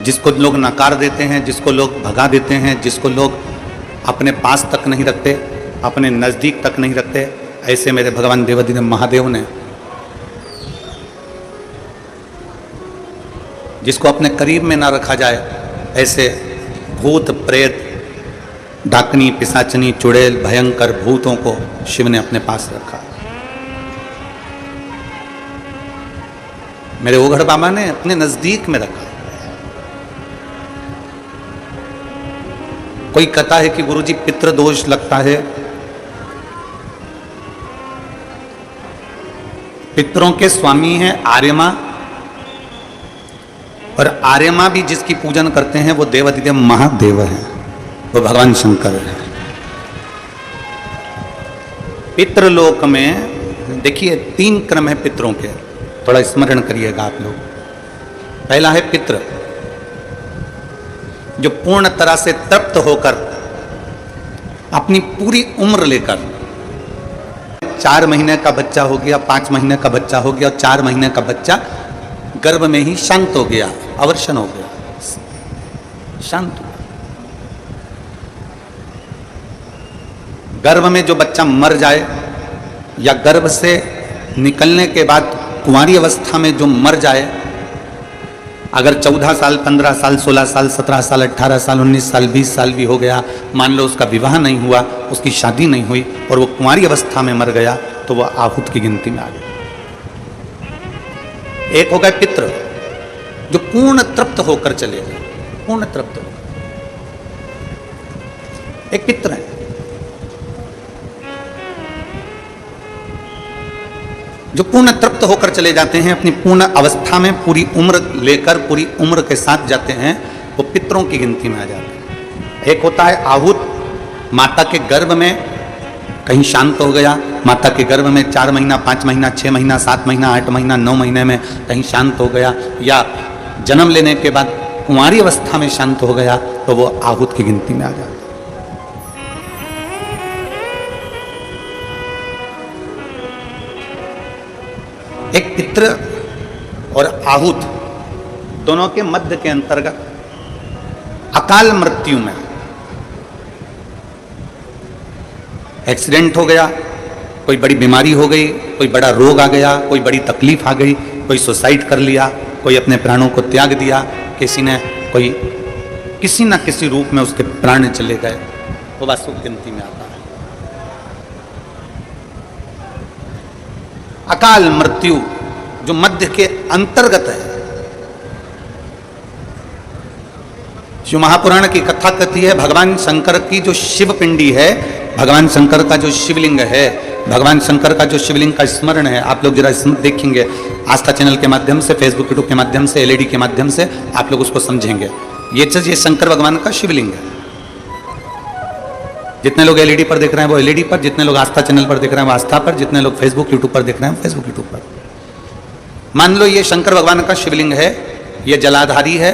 जिसको लोग नकार देते हैं, जिसको लोग भगा देते हैं, जिसको लोग अपने पास तक नहीं रखते, अपने नज़दीक तक नहीं रखते, ऐसे मेरे भगवान देवाधिदेव महादेव ने जिसको अपने करीब में ना रखा जाए, ऐसे भूत प्रेत डाकनी पिशाचनी चुड़ैल भयंकर भूतों को शिव ने अपने पास रखा। मेरे ओघड़ बाबा ने अपने नजदीक में रखा। कोई कहता है कि गुरुजी पितृ दोष लगता है, पितरों के स्वामी हैं आर्यमा, और आर्यमा भी जिसकी पूजन करते हैं वो देवाधिदेव महादेव है, वो भगवान शंकर है। पितृलोक में देखिए 3 क्रम है पितरों के, थोड़ा स्मरण करिएगा आप लोग। पहला है पितृ, जो पूर्ण तरह से तृप्त होकर अपनी पूरी उम्र लेकर 4 महीने का बच्चा हो गया, 5 महीने का बच्चा हो गया, और 4 महीने का बच्चा गर्भ में ही शांत हो गया, अवर्षण हो गया, शांत हो गया। गर्भ में जो बच्चा मर जाए या गर्भ से निकलने के बाद कुंवारी अवस्था में जो मर जाए, अगर 14 साल 15 साल 16 साल 17 साल 18 साल 19 साल 20 साल भी हो गया, मान लो उसका विवाह नहीं हुआ, उसकी शादी नहीं हुई और वो कुंवारी अवस्था में मर गया, तो वह आहूत की गिनती में आ गया। एक हो गए पितृ, जो पूर्ण तृप्त होकर चले गए, पूर्ण तृप्त होकर, एक पितृ है। जो पूर्ण तृप्त होकर चले जाते हैं, अपनी पूर्ण अवस्था में पूरी उम्र लेकर पूरी उम्र के साथ जाते हैं, वो पितरों की गिनती में आ जाते हैं। एक होता है आहूत, माता के गर्भ में कहीं शांत हो गया, माता के गर्भ में 4 महीना 5 महीना 6 महीना 7 महीना 8 महीना 9 महीने में कहीं शांत हो गया, या जन्म लेने के बाद कुंवारी अवस्था में शांत हो गया, तो वो आहूत की गिनती में आ जाता है। एक पितृ और आहूत दोनों के मध्य के अंतर्गत अकाल मृत्यु में, एक्सीडेंट हो गया, कोई बड़ी बीमारी हो गई, कोई बड़ा रोग आ गया, कोई बड़ी तकलीफ आ गई, कोई सुसाइड कर लिया, कोई अपने प्राणों को त्याग दिया, किसी ने कोई किसी न किसी रूप में उसके प्राण चले गए, वो वास्तु की गिनती में आता है। अकाल मृत्यु जो मध्य के अंतर्गत है। शिव महापुराण की कथा कहती है, भगवान शंकर की जो शिव पिंडी है, भगवान शंकर का जो शिवलिंग है, भगवान शंकर का जो शिवलिंग का स्मरण है, आप लोग जरा देखेंगे आस्था चैनल के माध्यम से, फेसबुक यूट्यूब के माध्यम से, एलईडी के माध्यम से आप लोग उसको समझेंगे। ये शंकर भगवान का शिवलिंग है। जितने लोग एलईडी पर देख रहे हैं वो एलईडी पर, जितने लोग आस्था चैनल पर देख रहे हैं वो आस्था पर, जितने लोग फेसबुक यूट्यूब पर देख रहे हैं फेसबुक यूट्यूब पर। मान लो ये शंकर भगवान का शिवलिंग है, ये जलाधारी है,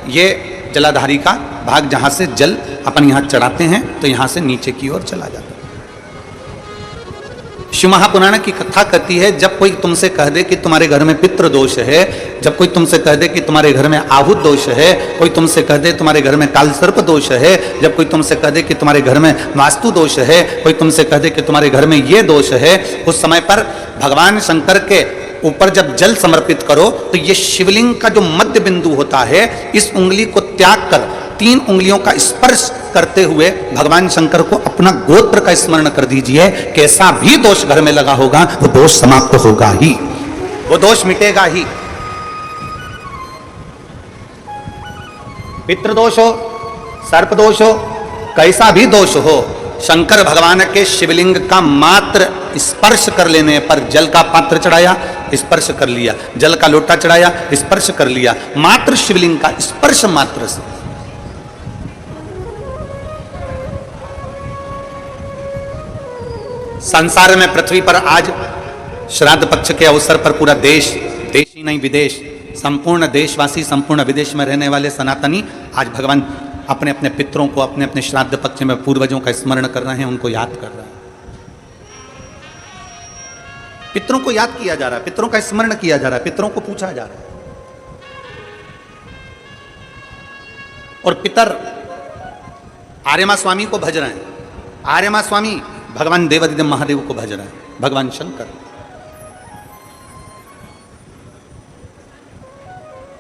ये जलाधारी का भाग जहां से जल अपन यहां चढ़ाते हैं तो यहां से नीचे की ओर चला जाता है। शिव महापुराण की कथा कहती है, जब कोई तुमसे कह दे कि तुम्हारे घर में पितृ दोष है, जब कोई तुमसे कह दे कि तुम्हारे घर में आहूत दोष है, कोई तुमसे कह दे तुम्हारे घर में काल सर्प दोष है, जब कोई तुमसे कह दे कि तुम्हारे घर में वास्तु दोष है, कोई तुमसे कह दे कि तुम्हारे घर में ये दोष है, उस समय पर भगवान शंकर के ऊपर जब जल समर्पित करो तो ये शिवलिंग का जो मध्य बिंदु होता है, इस उंगली को त्याग कर 3 उंगलियों का स्पर्श करते हुए भगवान शंकर को अपना गोत्र का स्मरण कर दीजिए। कैसा भी दोष घर में लगा होगा वो दोष समाप्त होगा ही, वो दोष मिटेगा ही। पितृदोष हो, सर्प दोष हो, कैसा भी दोष हो, शंकर भगवान के शिवलिंग का मात्र स्पर्श कर लेने पर, जल का पात्र चढ़ाया स्पर्श कर लिया, जल का लोटा चढ़ाया स्पर्श कर लिया, मात्र शिवलिंग का स्पर्श मात्र से संसार में पृथ्वी पर आज श्राद्ध पक्ष के अवसर पर पूरा देश, देश ही नहीं विदेश, संपूर्ण देशवासी, संपूर्ण विदेश में रहने वाले सनातनी आज भगवान अपने अपने पितरों को, अपने अपने श्राद्ध पक्ष में पूर्वजों का स्मरण कर रहे हैं, उनको याद कर रहे हैं। पितरों को याद किया जा रहा है, पितरों का स्मरण किया जा रहा है, पितरों को पूछा जा रहा है। और पितर आर्यमा स्वामी को भज रहे हैं। आर्यमा स्वामी भगवान देवादिदेव महादेव को भज रहे हैं, भगवान शंकर।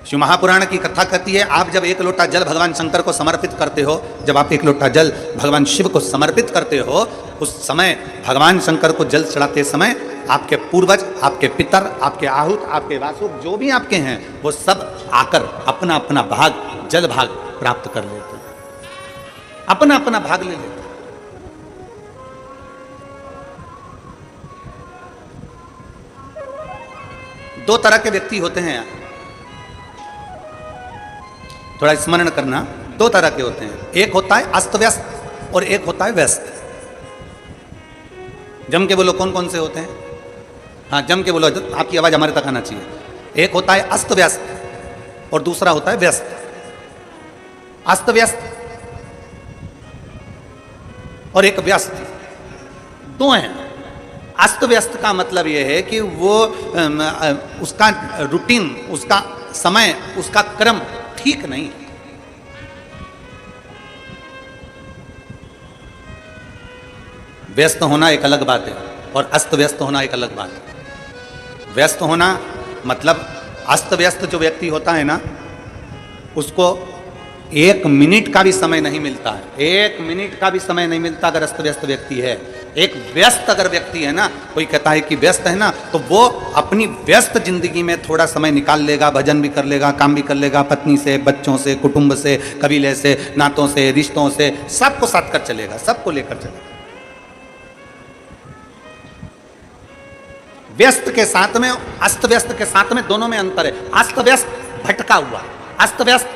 शिव महापुराण की कथा कहती है, आप जब एक लोटा जल भगवान शंकर को समर्पित करते हो, जब आप एक लोटा जल भगवान शिव को समर्पित करते हो, उस समय भगवान शंकर को जल चढ़ाते समय आपके पूर्वज, आपके पितर, आपके आहूत, आपके वासुक, जो भी आपके हैं, वो सब आकर अपना अपना भाग, जल भाग प्राप्त कर लेते हैं, अपना अपना भाग ले लेते हैं। दो तरह के व्यक्ति होते हैं यहाँ, थोड़ा स्मरण करना। दो तरह के होते हैं, एक होता है अस्त व्यस्त और एक होता है व्यस्त। जम के बोलो, कौन कौन से होते हैं? हाँ, जम के बोलो, आपकी आवाज हमारे तक आना चाहिए। एक होता है अस्त व्यस्त और दूसरा होता है व्यस्त। अस्त व्यस्त और एक व्यस्त, दो हैं। अस्त व्यस्त का मतलब यह है कि वो उसका रूटीन, उसका समय, उसका क्रम ठीक नहीं है। व्यस्त होना एक अलग बात है और अस्त व्यस्त होना एक अलग बात है। व्यस्त होना मतलब अस्त व्यस्त जो व्यक्ति होता है ना, उसको एक मिनट का भी समय नहीं मिलता है, एक मिनट का भी समय नहीं मिलता अगर अस्त व्यस्त व्यक्ति है। एक व्यस्त अगर व्यक्ति है ना, कोई कहता है कि व्यस्त है ना, तो वो अपनी व्यस्त जिंदगी में थोड़ा समय निकाल लेगा, भजन भी कर लेगा, काम भी कर लेगा, पत्नी से, बच्चों से, कुटुंब से, कबीले से, नातों से, रिश्तों से, सबको साथ कर चलेगा, सबको लेकर चलेगा। व्यस्त के साथ में, अस्त व्यस्त के साथ में, दोनों में अंतर है। अस्त व्यस्त भटका हुआ, अस्त व्यस्त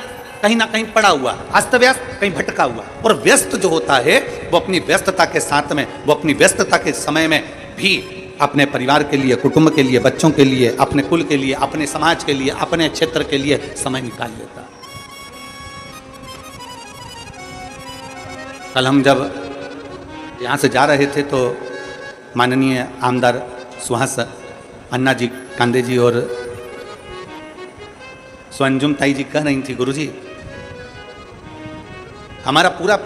कहीं ना कहीं पड़ा हुआ, अस्त व्यस्त कहीं भटका हुआ। और व्यस्त जो होता है वो अपनी व्यस्तता के साथ में, वो अपनी व्यस्तता के समय में भी अपने परिवार के लिए, कुटुंब के लिए, बच्चों के लिए, अपने कुल के लिए, अपने समाज के लिए, अपने क्षेत्र के लिए समय निकाल लेता है। कल हम जब यहाँ से जा रहे थे तो माननीय आमदार सुहास अन्ना जी कांदे जी और स्वंजुम ताई जी कह रही थी, गुरुजी हमारा पूरा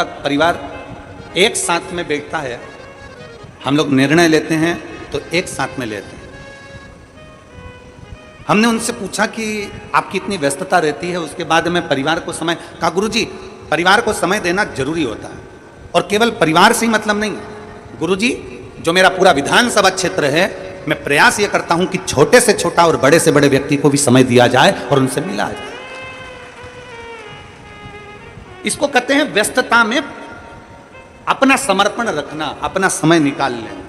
परिवार एक साथ में बैठता है, हम लोग निर्णय लेते हैं तो एक साथ में लेते हैं। हमने उनसे पूछा कि आपकी इतनी व्यस्तता रहती है, उसके बाद में परिवार को समय, कहा गुरुजी परिवार को समय देना जरूरी होता है, और केवल परिवार से ही मतलब नहीं है गुरुजी। जो मेरा पूरा विधानसभा क्षेत्र है, मैं प्रयास ये करता हूं कि छोटे से छोटा और बड़े से बड़े व्यक्ति को भी समय दिया जाए और उनसे मिला जाए। इसको कहते हैं व्यस्तता में अपना समर्पण रखना, अपना समय निकाल लेना।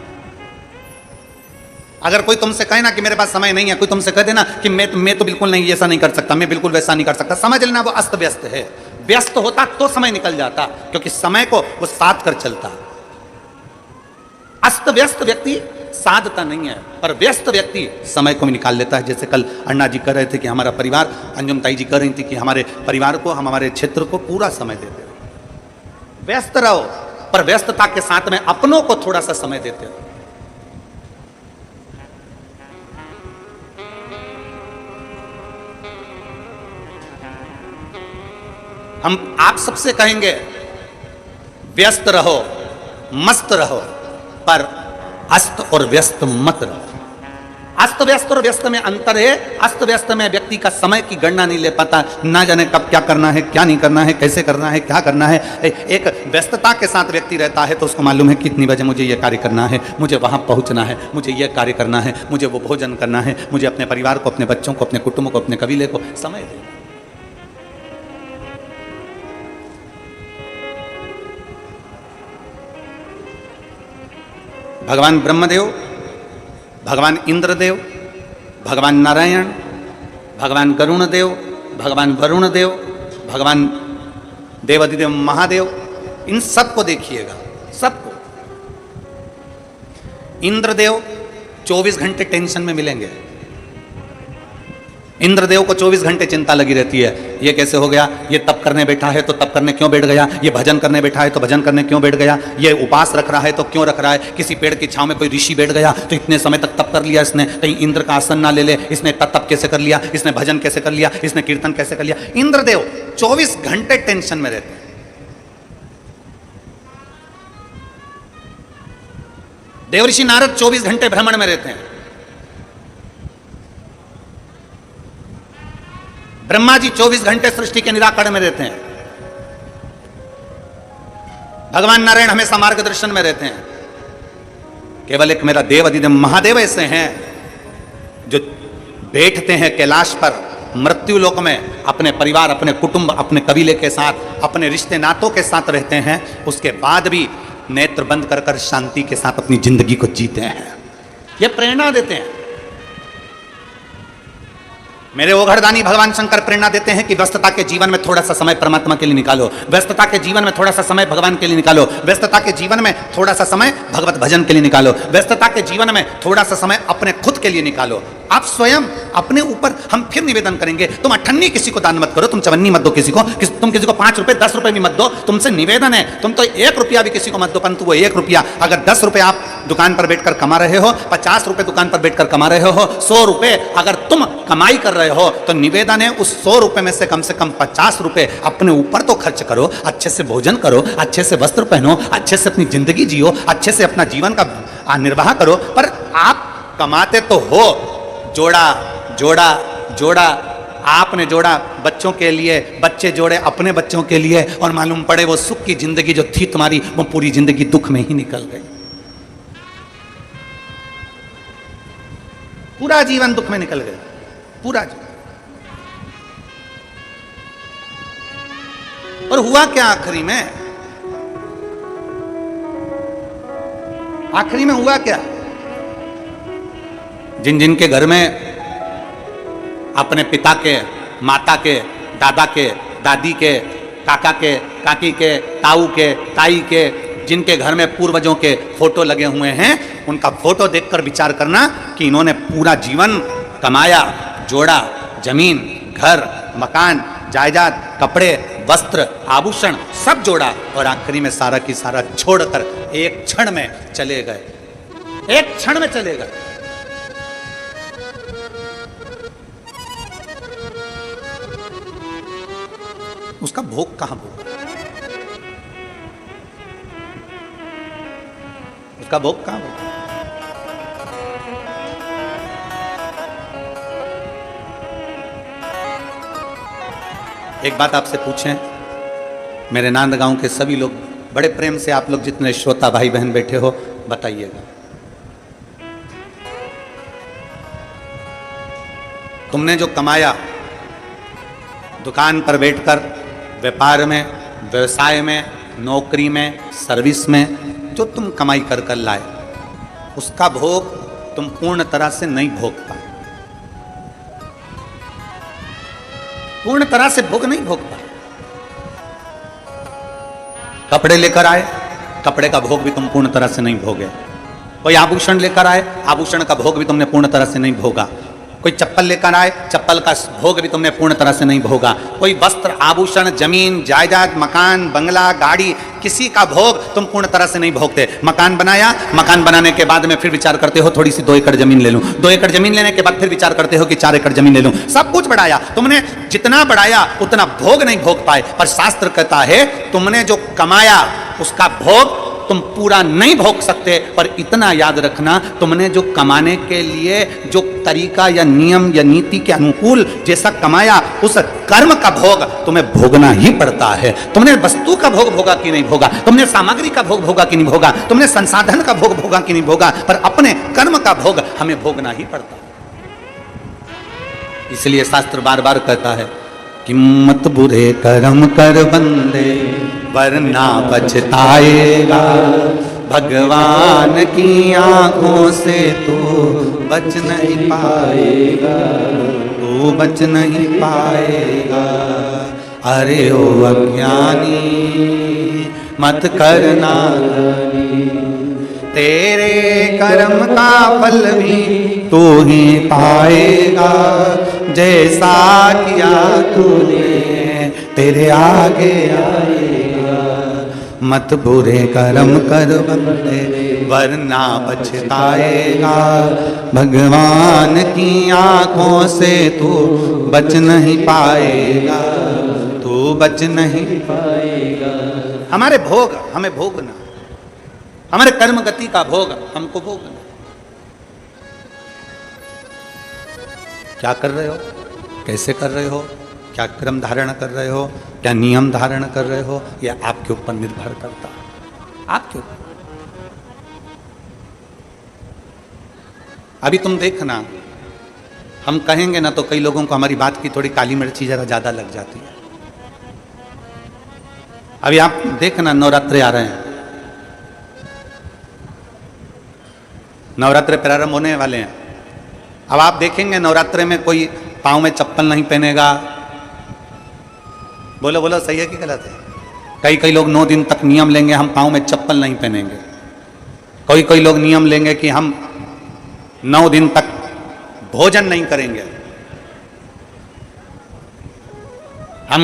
अगर कोई तुमसे कहे ना कि मेरे पास समय नहीं है, कोई तुमसे कह देना कि मैं तो बिल्कुल नहीं, ऐसा नहीं कर सकता, मैं बिल्कुल वैसा नहीं कर सकता, समझ लेना वो अस्त व्यस्त है। व्यस्त होता तो समय निकल जाता, क्योंकि समय को वो साध कर चलता। अस्त व्यस्त व्यक्ति साधता नहीं है, पर व्यस्त व्यक्ति समय को भी निकाल लेता है। जैसे कल अन्ना जी कह रहे थे कि हमारा परिवार, अंजुम ताई जी कह रही थी कि हमारे परिवार को, हम हमारे क्षेत्र को पूरा समय देते रहो। व्यस्त रहो, पर व्यस्तता के साथ में अपनों को थोड़ा सा समय देते रहो। हम आप सबसे कहेंगे व्यस्त रहो, मस्त रहो, पर अस्त और व्यस्त मत रहो। अस्त व्यस्त और व्यस्त में अंतर है। अस्त व्यस्त में व्यक्ति का समय की गणना नहीं ले पाता, ना जाने कब क्या करना है, क्या नहीं करना है, कैसे करना है, क्या करना है। एक व्यस्तता के साथ व्यक्ति रहता है तो उसको मालूम है कितनी बजे मुझे ये कार्य करना है, मुझे वहां पहुंचना है, मुझे ये कार्य करना है, मुझे वो भोजन करना है, मुझे अपने परिवार को, अपने बच्चों को, अपने कुटुंब को, अपने कबीले को समय देना। भगवान ब्रह्मदेव, भगवान इंद्रदेव, भगवान नारायण, भगवान गरुणदेव, भगवान वरुणदेव, भगवान देवादिदेव महादेव, इन सबको देखिएगा, सबको। इंद्रदेव 24 घंटे टेंशन में मिलेंगे, इंद्रदेव को 24 घंटे चिंता लगी रहती है, ये कैसे हो गया, ये तप करने बैठा है तो तप करने क्यों बैठ गया, ये भजन करने बैठा है तो भजन करने क्यों बैठ गया, ये उपास रख रहा है तो क्यों रख रहा है, किसी पेड़ की छांव में कोई ऋषि बैठ गया तो इतने समय तक तप कर लिया इसने, कहीं इंद्र का आसन ना ले ले, इसने तप कैसे कर लिया, इसने भजन कैसे कर लिया, इसने कीर्तन कैसे कर लिया। इंद्रदेव 24 घंटे टेंशन में रहते हैं। देवर्षि नारद 24 घंटे भ्रमण में रहते हैं। ब्रह्मा जी 24 घंटे सृष्टि के निराकरण में रहते हैं। भगवान नारायण हमेशा मार्गदर्शन में रहते हैं। केवल एक मेरा देव अधिदेव महादेव ऐसे हैं जो बैठते हैं कैलाश पर मृत्यु लोक में, अपने परिवार, अपने कुटुंब, अपने कबीले के साथ, अपने रिश्ते नातों के साथ रहते हैं, उसके बाद भी नेत्र बंद कर कर शांति के साथ अपनी जिंदगी को जीते हैं। ये प्रेरणा देते हैं। मेरे ओघड़दानी भगवान शंकर प्रेरणा देते हैं कि व्यस्तता के जीवन में थोड़ा सा समय परमात्मा के लिए निकालो, व्यस्तता के जीवन में थोड़ा सा समय भगवान के लिए निकालो, व्यस्तता के जीवन में थोड़ा सा समय भगवत भजन के लिए निकालो, व्यस्तता के जीवन में थोड़ा सा समय अपने खुद के लिए निकालो। आप स्वयं अपने ऊपर, हम फिर निवेदन करेंगे, तुम अठन्नी किसी को दान मत करो, तुम चवन्नी मत दो किसी को, तुम किसी को 5 रुपए 10 रुपए भी मत दो, तुमसे निवेदन है, तुम तो 1 रुपया भी किसी को मत दो, परंतु वो 1 रुपया अगर 10 रुपए आप दुकान पर बैठकर कमा रहे हो, 50 रुपए दुकान पर बैठकर कमा रहे हो, 100 रुपए अगर तुम कमाई कर रहे हो, तो निवेदन है उस 100 रुपए में से कम 50 रुपए अपने ऊपर तो खर्च करो, अच्छे से भोजन करो, अच्छे से वस्त्र पहनो, अच्छे से अपनी जिंदगी जियो, अच्छे से अपना जीवन का निर्वाह करो। पर आप कमाते तो हो, जोड़ा जोड़ा जोड़ा, आपने जोड़ा बच्चों के लिए, बच्चे जोड़े अपने बच्चों के लिए, और मालूम पड़े वो सुख की जिंदगी जो थी तुम्हारी, वो पूरी जिंदगी दुख में ही निकल गई। पूरा जीवन दुख में निकल गया, पूरा जीवन। और हुआ क्या आखिरी में? आखिरी में हुआ क्या? जिन जिन के घर में अपने पिता के, माता के, दादा के, दादी के, काका के, काकी के, ताऊ के, ताई के, जिनके घर में पूर्वजों के फोटो लगे हुए हैं, उनका फोटो देखकर विचार करना कि इन्होंने पूरा जीवन कमाया, जोड़ा, जमीन, घर, मकान, जायदाद, कपड़े, वस्त्र, आभूषण सब जोड़ा, और आखिरी में सारा की सारा छोड़कर एक क्षण में चले गए, एक क्षण में चले गए। उसका भोग कहां भोग? उसका भोग कहां भोग? एक बात आपसे पूछें, मेरे नांदगांव के सभी लोग बड़े प्रेम से, आप लोग जितने श्रोता भाई बहन बैठे हो, बताइएगा, तुमने जो कमाया दुकान पर बैठकर, व्यापार में, व्यवसाय में, नौकरी में, सर्विस में, जो तुम कमाई कर कर लाए, उसका भोग तुम पूर्ण तरह से नहीं भोग पाए, पूर्ण तरह से भोग नहीं भोग पाए। कपड़े लेकर आए, कपड़े का भोग भी तुम पूर्ण तरह से नहीं भोगे। कोई आभूषण लेकर आए, आभूषण का भोग भी तुमने पूर्ण तरह से नहीं भोगा। कोई चप्पल लेकर आए, चप्पल का भोग भी तुमने पूर्ण तरह से नहीं भोगा। कोई वस्त्र, आभूषण, जमीन, जायदाद, मकान, बंगला, गाड़ी, किसी का भोग तुम पूर्ण तरह से नहीं भोगते। मकान बनाया, मकान बनाने के बाद में फिर विचार करते हो थोड़ी सी 2 एकड़ जमीन ले लूं, 2 एकड़ जमीन लेने के बाद फिर विचार करते हो कि 4 एकड़ जमीन ले लूं। सब कुछ बढ़ाया तुमने, जितना बढ़ाया उतना भोग नहीं भोग पाए। पर शास्त्र कहता है तुमने जो कमाया उसका भोग तुम पूरा नहीं भोग सकते, पर इतना याद रखना, तुमने जो कमाने के लिए जो तरीका या नियम या नीति के अनुकूल जैसा कमाया, उस कर्म का भोग तुम्हें भोगना ही पड़ता है। तुमने वस्तु का भोग भोगा कि नहीं भोगा, तुमने सामग्री का भोग भोगा कि नहीं भोगा, तुमने संसाधन का भोग भोगा कि नहीं भोगा, पर अपने कर्म का भोग हमें भोगना ही पड़ता है। इसलिए शास्त्र बार बार कहता है कि मत बुरे कर्म कर बंदे वरना पछताएगा, भगवान की आंखों से तू बच नहीं पाएगा, तू बच नहीं पाएगा। अरे ओ अज्ञानी मत करना, तेरे कर्म का फल भी तू ही पाएगा, जैसा किया तूने तेरे आगे आएगा। मत बुरे कर्म कर बंदे वरना पछताएगा। भगवान की आंखों से तू बच नहीं पाएगा, तू बच नहीं पाएगा। हमारे भोग हमें भोगना, हमारे कर्म गति का भोग हमको भोगना। क्या कर रहे हो, कैसे कर रहे हो, क्या क्रम धारण कर रहे हो, क्या नियम धारण कर रहे हो, यह आपके ऊपर निर्भर करता है, आपके ऊपर। अभी तुम देखना, हम कहेंगे ना तो कई लोगों को हमारी बात की थोड़ी काली मिर्ची जरा ज्यादा लग जाती है। अभी आप देखना, नवरात्रे आ रहे हैं, नवरात्रे प्रारंभ होने वाले हैं। अब आप देखेंगे नवरात्रे में कोई पाँव में चप्पल नहीं पहनेगा। बोलो बोलो, सही है कि गलत है? कई लोग 9 दिन तक नियम लेंगे, हम पाँव में चप्पल नहीं पहनेंगे। कोई लोग नियम लेंगे कि हम 9 दिन तक भोजन नहीं करेंगे, हम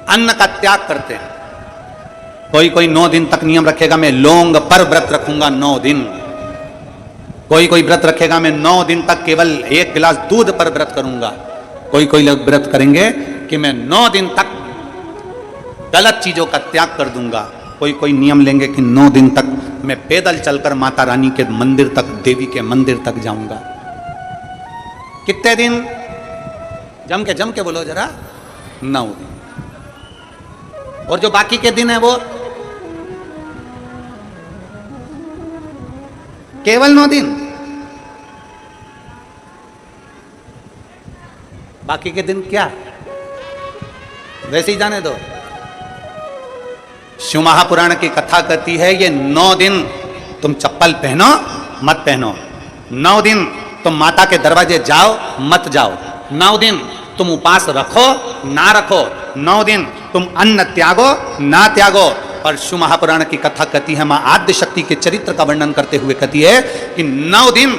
अन्न का त्याग करते हैं। कोई 9 दिन तक नियम रखेगा, मैं लौंग पर व्रत रखूंगा 9 दिन। कोई व्रत रखेगा, मैं 9 दिन तक केवल 1 गिलास दूध पर व्रत करूंगा। कोई लोग व्रत करेंगे कि मैं 9 दिन तक गलत चीजों का त्याग कर दूंगा। कोई नियम लेंगे कि 9 दिन तक मैं पैदल चलकर माता रानी के मंदिर तक, देवी के मंदिर तक जाऊंगा। कितने दिन? जम के बोलो जरा, 9 दिन। और जो बाकी के दिन है वो केवल 9 दिन। बाकी के दिन क्या, वैसे ही जाने दो। शिव महापुराण की कथा कहती है, ये 9 दिन तुम चप्पल पहनो मत पहनो, 9 दिन तुम माता के दरवाजे जाओ मत जाओ, 9 दिन तुम उपास रखो ना रखो, 9 दिन तुम अन्न त्यागो ना त्यागो। और शिव महापुराण की कथा कहती है, मां आद्य शक्ति के चरित्र का वर्णन करते हुए कहती है कि 9 दिन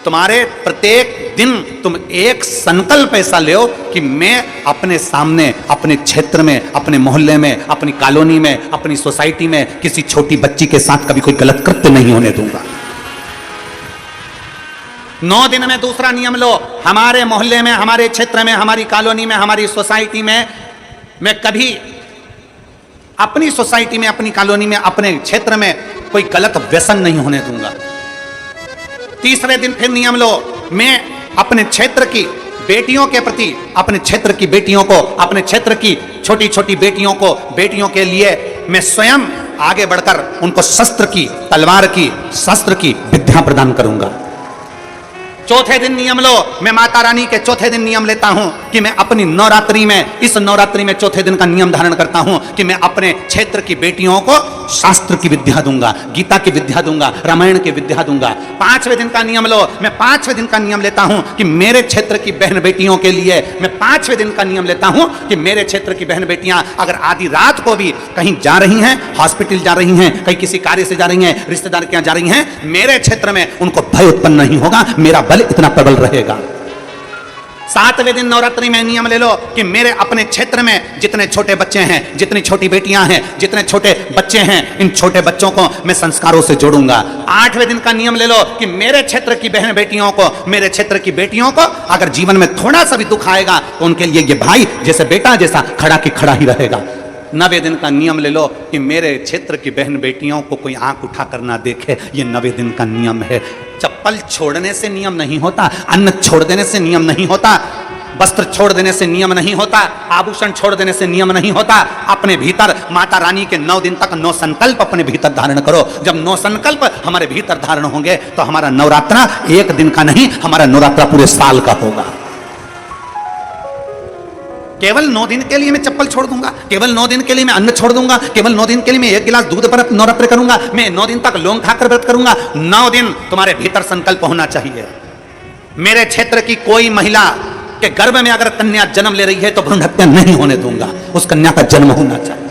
तुम्हारे प्रत्येक दिन तुम एक संकल्प ऐसा लो कि मैं अपने सामने, अपने क्षेत्र में, अपने मोहल्ले में, अपनी कॉलोनी में, अपनी सोसाइटी में किसी छोटी बच्ची के साथ कभी कोई गलत कृत्य नहीं होने दूंगा। 9 दिन में दूसरा नियम लो, हमारे मोहल्ले में, हमारे क्षेत्र में, हमारी कॉलोनी में, हमारी सोसाइटी में मैं कभी अपनी सोसाइटी में, अपनी कॉलोनी में, अपने क्षेत्र में कोई गलत व्यसन नहीं होने दूंगा। तीसरे दिन फिर नियम लो, मैं अपने क्षेत्र की बेटियों के प्रति, अपने क्षेत्र की बेटियों को, अपने क्षेत्र की छोटी छोटी बेटियों को, बेटियों के लिए मैं स्वयं आगे बढ़कर उनको शस्त्र की, तलवार की, शस्त्र की विद्या प्रदान करूंगा। चौथे दिन नियम लो, मैं माता रानी के चौथे दिन नियम लेता हूं कि मैं अपनी नवरात्रि में, इस नवरात्रि में चौथे दिन का नियम धारण करता हूं कि मैं अपने क्षेत्र की बेटियों को शास्त्र की विद्या दूंगा, गीता की विद्या दूंगा, रामायण की विद्या दूंगा। 5वें दिन का नियम लो, मैं 5वें दिन का नियम लेता हूं कि मेरे क्षेत्र की बहन बेटियों के लिए मैं 5वें दिन का नियम लेता हूं कि मेरे क्षेत्र की बहन बेटियां अगर आधी रात को भी कहीं जा रही हैं, हॉस्पिटल जा रही हैं, कहीं किसी कार्य से जा रही हैं, रिश्तेदार के यहां जा रही हैं, मेरे क्षेत्र में उनको भय उत्पन्न नहीं होगा, मेरा बल इतना प्रबल रहेगा। 7वें दिन नवरात्रि में नियम ले लो कि मेरे अपने क्षेत्र में जितने छोटे बच्चे हैं, जितनी छोटी बेटियां हैं, जितने छोटे बच्चे हैं, इन छोटे बच्चों को मैं संस्कारों से जोड़ूंगा। 8वें दिन का नियम ले लो कि मेरे क्षेत्र की बहन बेटियों को, मेरे क्षेत्र की बेटियों को अगर जीवन में थोड़ा सा भी दुख आएगा तो उनके लिए ये भाई जैसे बेटा जैसा खड़ा की खड़ा ही रहेगा। 9वें दिन का नियम ले लो कि मेरे क्षेत्र की बहन बेटियों को कोई आंख उठा कर ना देखे, ये 9वें दिन का नियम है। चप्पल छोड़ने से नियम नहीं होता, अन्न छोड़ देने से नियम नहीं होता, वस्त्र छोड़ देने से नियम नहीं होता, आभूषण छोड़ देने से नियम नहीं होता। अपने भीतर माता रानी के 9 दिन तक 9 संकल्प अपने भीतर धारण करो। जब 9 संकल्प हमारे भीतर धारण होंगे तो हमारा नवरात्रा 1 दिन का नहीं, हमारा नवरात्रा पूरे साल का होगा। केवल 9 दिन के लिए मैं चप्पल छोड़ दूंगा, केवल 9 दिन के लिए मैं अन्न छोड़ दूंगा, केवल 9 दिन के लिए मैं 1 गिलास दूध पर नवरात्र करूंगा, मैं 9 दिन तक लौंग खाकर व्रत करूंगा। 9 दिन तुम्हारे भीतर संकल्प होना चाहिए। मेरे क्षेत्र की कोई महिला के गर्भ में अगर कन्या जन्म ले रही है तो भ्रूण हत्या नहीं होने दूंगा, उस कन्या का जन्म होना चाहिए।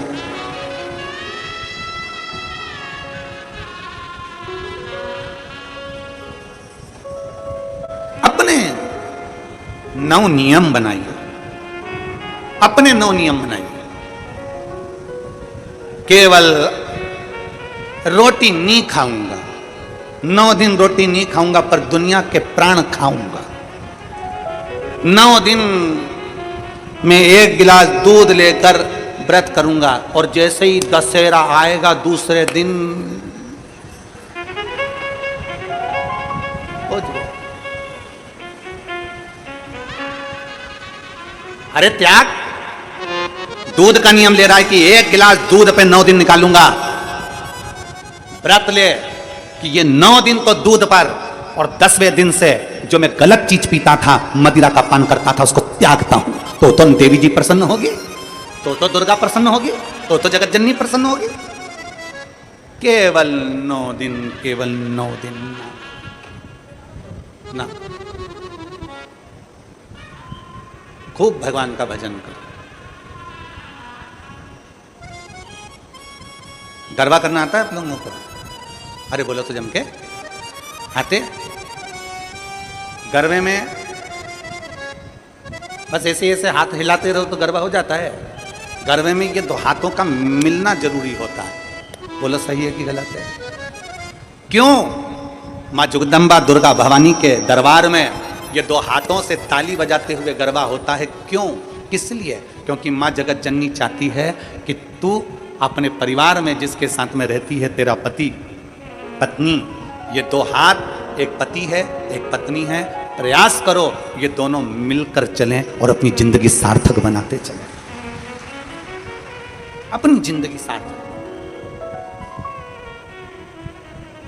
अपने नौ नियम बनाइए, अपने 9 नियम बनाइए। केवल रोटी नहीं खाऊंगा, 9 दिन रोटी नहीं खाऊंगा, पर दुनिया के प्राण खाऊंगा। 9 दिन में 1 गिलास दूध लेकर व्रत करूंगा, और जैसे ही दशहरा आएगा दूसरे दिन अरे त्याग, दूध का नियम ले रहा है कि 1 गिलास दूध पे 9 दिन निकालूंगा। व्रत ले कि ये 9 दिन तो दूध पर, और 10वें दिन से जो मैं गलत चीज पीता था, मदिरा का पान करता था, उसको त्यागता हूं। तो देवी जी प्रसन्न होगी, तो दुर्गा प्रसन्न होगी, तो जगत जननी प्रसन्न होगी। केवल 9 दिन, केवल 9 दिन ना। खूब भगवान का भजन करो। गरबा करना आता है आप लोगों को? अरे बोलो तो जम के आते। गरबे में बस ऐसे ऐसे हाथ हिलाते रहो तो गरबा हो जाता है। गरबे में ये 2 हाथों का मिलना जरूरी होता है। बोलो सही है कि गलत है? क्यों? माँ जगदम्बा दुर्गा भवानी के दरबार में ये 2 हाथों से ताली बजाते हुए गरबा होता है। क्यों? किस लिए? क्योंकि माँ जगत जननी चाहती है कि तू अपने परिवार में जिसके साथ में रहती है, तेरा पति पत्नी, ये 2 हाथ, एक पति है एक पत्नी है, प्रयास करो ये दोनों मिलकर चलें और अपनी जिंदगी सार्थक बनाते चलें। अपनी जिंदगी सार्थक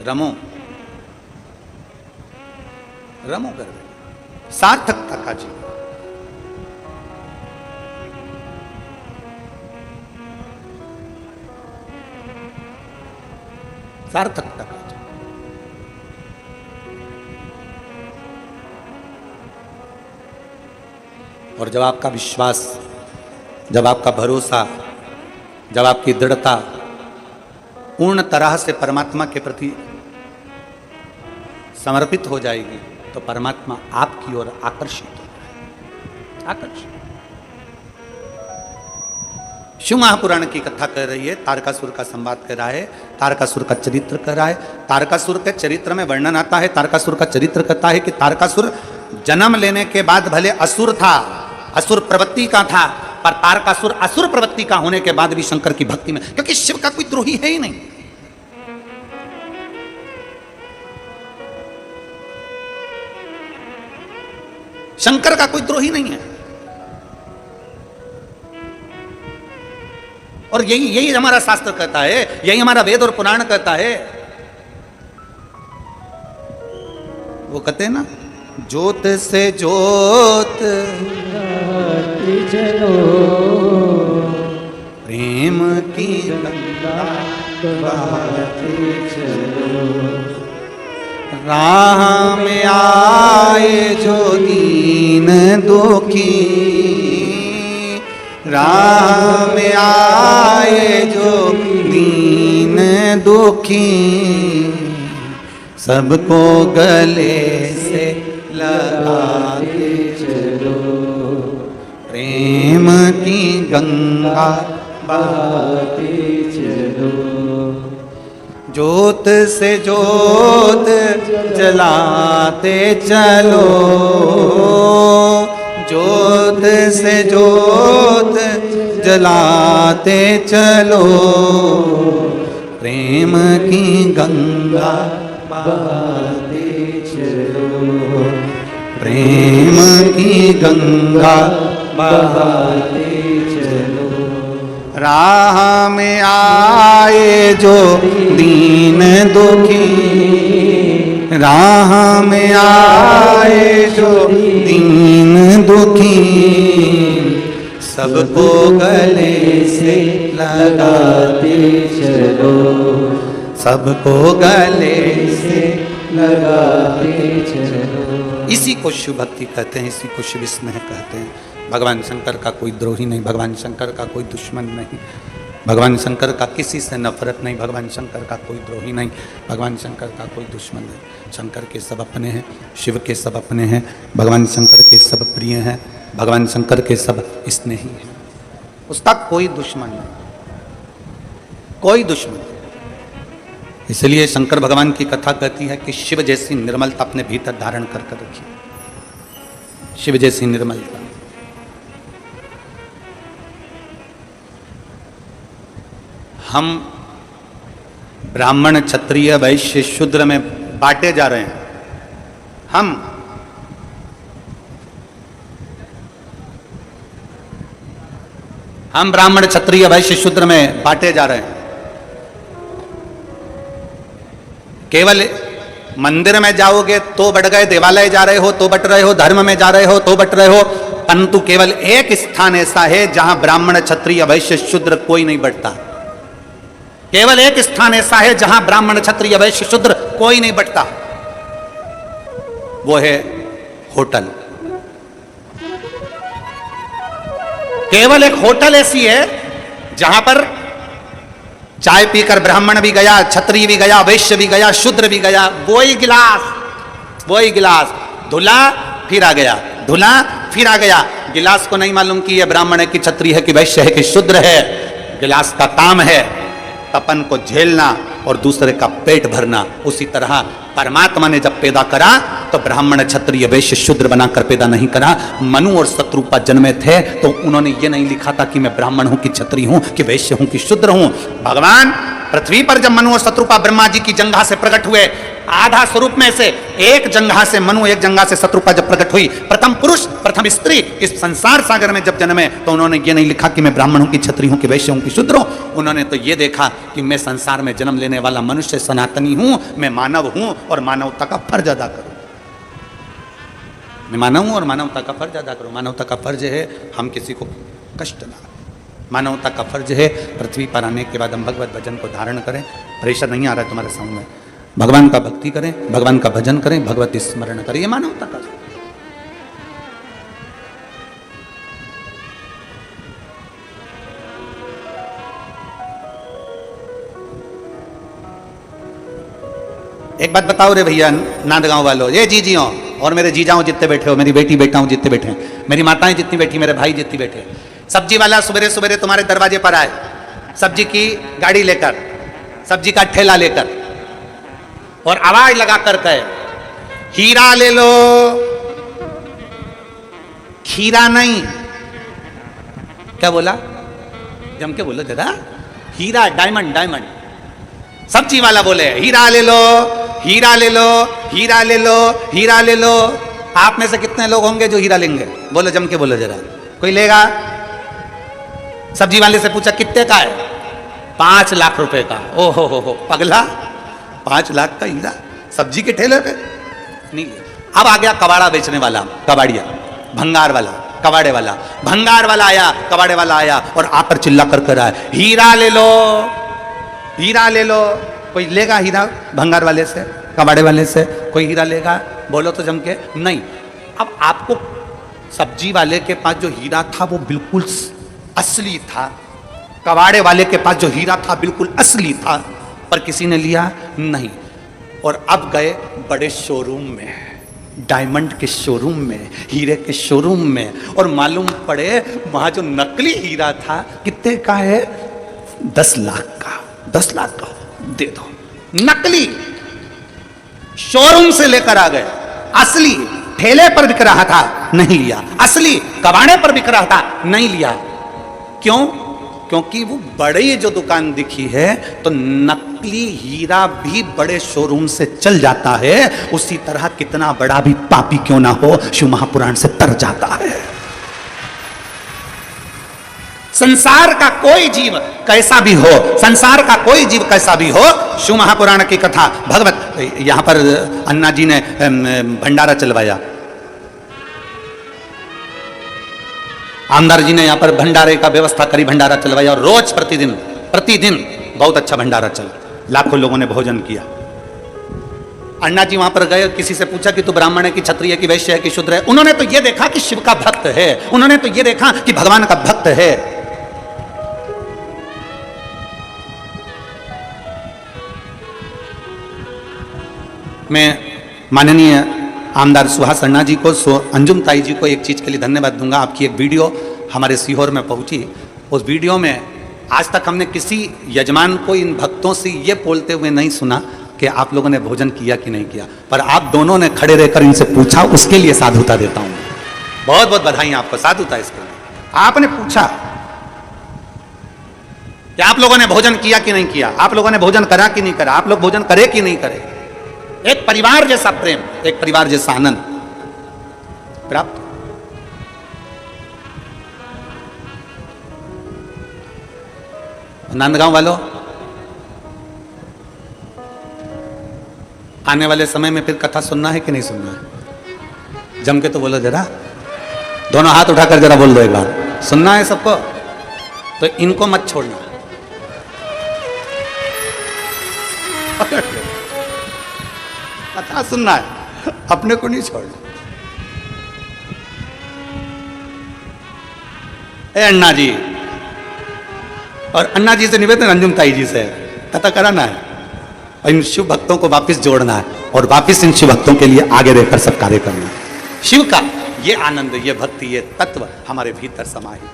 रमो, रमो कर सार्थकता का जीवन। सार्थकता का जीवन। और जब आपका विश्वास, जब आपका भरोसा, जब आपकी दृढ़ता पूर्ण तरह से परमात्मा के प्रति समर्पित हो जाएगी, तो परमात्मा आपकी ओर आकर्षित हो जाएगा। आकर्षित। शिव महापुराण की कथा कर रही है, तारकासुर का संवाद कर रहा है, तारकासुर का चरित्र कर रहा है। तारकासुर के चरित्र में वर्णन आता है, तारकासुर का चरित्र कहता है कि तारकासुर जन्म लेने के बाद भले असुर था, असुर प्रवृत्ति का था, पर तारकासुर असुर प्रवृत्ति का होने के बाद भी शंकर की भक्ति में, क्योंकि शिव का कोई द्रोही है ही नहीं। शंकर का कोई द्रोही नहीं है। और यही हमारा शास्त्र कहता है, यही हमारा वेद और पुराण कहता है। वो कहते हैं ना, ज्योत से ज्योत जलो, प्रेम की गंगा बहाते चलो, राह में आए जो दीन दुखी, राह में आए जो दीन दुखी, सबको गले से लगाते चलो, प्रेम की गंगा बहाते चलो, ज्योत से ज्योत जलाते चलो, ज्योत से ज्योत जलाते चलो, प्रेम की गंगा बहाते चलो, प्रेम की गंगा बहाते चलो, राह में आए जो दीन दुखी, राह में आए जो दीन दुखी, सबको गले से लगाते चलो, सबको गले से लगाते चलो। इसी को शिव भक्ति कहते हैं, इसी को शिव स्नेह कहते हैं। भगवान शंकर का कोई द्रोही नहीं, भगवान शंकर का कोई दुश्मन नहीं। भगवान शंकर का किसी से नफरत नहीं, भगवान शंकर का कोई द्रोही नहीं, भगवान शंकर का कोई दुश्मन नहीं। शंकर के सब अपने हैं, शिव के सब अपने हैं, भगवान शंकर के सब प्रिय हैं, भगवान शंकर के सब स्नेही हैं। उसका कोई दुश्मन नहीं, कोई दुश्मन नहीं। इसलिए शंकर भगवान की कथा कहती है कि शिव जैसी निर्मलता अपने भीतर धारण कर कर रखिए, शिव जैसी निर्मलता। हम ब्राह्मण क्षत्रिय वैश्य शूद्र में बांटे जा रहे हैं। हम ब्राह्मण क्षत्रिय वैश्य शूद्र में बांटे जा रहे हैं। केवल मंदिर में जाओगे तो बट गए, देवालय जा रहे हो तो बट रहे हो, धर्म में जा रहे हो तो बट रहे हो, परंतु केवल एक स्थान ऐसा है जहां ब्राह्मण क्षत्रिय वैश्य शूद्र कोई नहीं बटता। केवल एक स्थान ऐसा है जहां ब्राह्मण क्षत्रिय वैश्य शूद्र कोई नहीं बटता, वो है होटल। केवल एक होटल ऐसी है जहां पर चाय पीकर ब्राह्मण भी गया, क्षत्रिय भी गया, वैश्य भी गया, शूद्र भी गया, वही गिलास धुला फिर आ गया, धुला फिर आ गया। गिलास को नहीं मालूम कि यह ब्राह्मण है कि क्षत्रिय है कि वैश्य है कि शूद्र है। गिलास का काम है तपन को झेलना और दूसरे का पेट भरना। उसी तरह परमात्मा ने जब पैदा करा तो ब्राह्मण क्षत्रिय वैश्य शूद्र बनाकर पैदा नहीं करा। मनु और शत्रुपा जन्मे थे तो उन्होंने ये नहीं लिखा था कि मैं ब्राह्मण हूं कि क्षत्रिय हूं कि वैश्य हूं कि शूद्र हूं। भगवान पृथ्वी पर जब मनु और शत्रुपा ब्रह्मा जी की जंघा से प्रकट हुए, आधा स्वरूप में से एक जंघा से मनु, एक जंघा से शत्रुपा जब प्रकट हुई, प्रथम पुरुष प्रथम स्त्री इस संसार सागर में जब जन्मे तो उन्होंने ये नहीं लिखा कि मैं ब्राह्मण हूं कि क्षत्रिय हूं कि वैश्य हूं कि शूद्र हूं। उन्होंने तो ये देखा कि मैं संसार में जन्म लेने वाला मनुष्य सनातनी हूं, मैं मानव हूं और मानवता का फर्ज अदा करूं। मैं मानव हूं और मानवता का फर्ज अदा करूं। मानवता का फर्ज है हम किसी को कष्ट ना, मानवता का फर्ज है पृथ्वी पर आने के बाद हम भगवत भजन को धारण करें। प्रेशर नहीं आ रहा है तुम्हारे सामने, भगवान का भक्ति करें, भगवान का भजन करें, भगवत स्मरण करें, ये मानवता का। एक बात बताओ रे भैया नांदगांव वालों, ये जीजियों और मेरे जीजाओं जितने बैठे हो, मेरी बेटी बेटाओं जितने बैठे हैं, मेरी माताएं जितनी बैठी, मेरे भाई जितनी बैठे, सब्जी वाला सवेरे सवेरे तुम्हारे दरवाजे पर आए, सब्जी की गाड़ी लेकर, सब्जी का ठेला लेकर और आवाज लगा कर कहे हीरा ले लो, खीरा नहीं, क्या बोला, जम के बोलो जरा, हीरा, डायमंड, डायमंड। सब्जी वाला बोले हीरा ले लो, हीरा ले लो, हीरा ले लो, हीरा ले लो। आप में से कितने लोग होंगे जो हीरा लेंगे? बोलो, जम के बोलो जरा, कोई लेगा? सब्जी वाले से पूछा कितने का है? 5 लाख रुपए का। ओ हो पगला, 5 लाख का हीरा सब्जी के ठेले पे नहीं लिया। अब आ गया कबाड़ा बेचने वाला, कबाड़िया, भंगार वाला, कबाड़े वाला, भंगार वाला आया, कबाड़े वाला आया और आकर चिल्ला कर आया हीरा ले लो, हीरा ले लो। कोई लेगा हीरा भंगार वाले से, कबाड़े वाले से? कोई हीरा लेगा? बोलो तो जम के नहीं। अब आपको सब्जी वाले के पास जो हीरा था वो बिल्कुल असली था, कबाड़े वाले के पास जो हीरा था बिल्कुल असली था, पर किसी ने लिया नहीं। और अब गए बड़े शोरूम में, डायमंड के शोरूम में, हीरे के शोरूम में, और मालूम पड़े वहां जो नकली हीरा था कितने का है? 10 लाख का। 10 लाख का दे दो। नकली शोरूम से लेकर आ गए, असली ठेले पर बिक रहा था, नहीं लिया। असली कबाड़े पर बिक रहा था, नहीं लिया। क्यों? क्योंकि वो बड़ी जो दुकान दिखी है तो नकली हीरा भी बड़े शोरूम से चल जाता है। उसी तरह कितना बड़ा भी पापी क्यों ना हो, शिव महापुराण से तर जाता है। संसार का कोई जीव कैसा भी हो, संसार का कोई जीव कैसा भी हो, शिव महापुराण की कथा भगवत। यहां पर अन्ना जी ने भंडारा चलवाया, आमदार जी ने यहां पर भंडारे का व्यवस्था करी, भंडारा चलवाया और रोज प्रतिदिन बहुत अच्छा भंडारा चला, लाखों लोगों ने भोजन किया। अन्ना जी वहां पर गए, किसी से पूछा कि तू ब्राह्मण है कि क्षत्रिय है कि वैश्य है कि शूद्र है? उन्होंने तो ये देखा कि शिव का भक्त है, उन्होंने तो ये देखा कि भगवान का भक्त है। मैं माननीय आमदार सुहास अन्ना जी को, अंजुम ताई जी को एक चीज़ के लिए धन्यवाद दूंगा। आपकी एक वीडियो हमारे सीहोर में पहुंची, उस वीडियो में आज तक हमने किसी यजमान को इन भक्तों से ये बोलते हुए नहीं सुना कि आप लोगों ने भोजन किया कि नहीं किया, पर आप दोनों ने खड़े रहकर इनसे पूछा, उसके लिए साधुता देता हूं। बहुत बहुत बधाई आपको, साधुता इसके लिए। आपने पूछा कि आप लोगों ने भोजन किया कि नहीं किया, आप लोगों ने भोजन करा कि नहीं करा, आप लोग भोजन करे कि नहीं करे। एक परिवार जैसा प्रेम, एक परिवार जैसा आनंद प्राप्त। नंदगांव वालों, आने वाले समय में फिर कथा सुनना है कि नहीं सुनना है? जम के तो बोलो जरा, दोनों हाथ उठाकर जरा बोल दो एक बार, सुनना है सबको? तो इनको मत छोड़ना। कथा सुनना है, अपने को नहीं छोड़ना। अन्ना जी, और अन्ना जी से निवेदन, अंजुम ताई जी से कथा कराना है और इन शिव भक्तों को वापस जोड़ना है और वापस इन शिव भक्तों के लिए आगे रहकर सब कार्य करना है। शिव का ये आनंद, ये भक्ति, ये तत्व हमारे भीतर समाहित,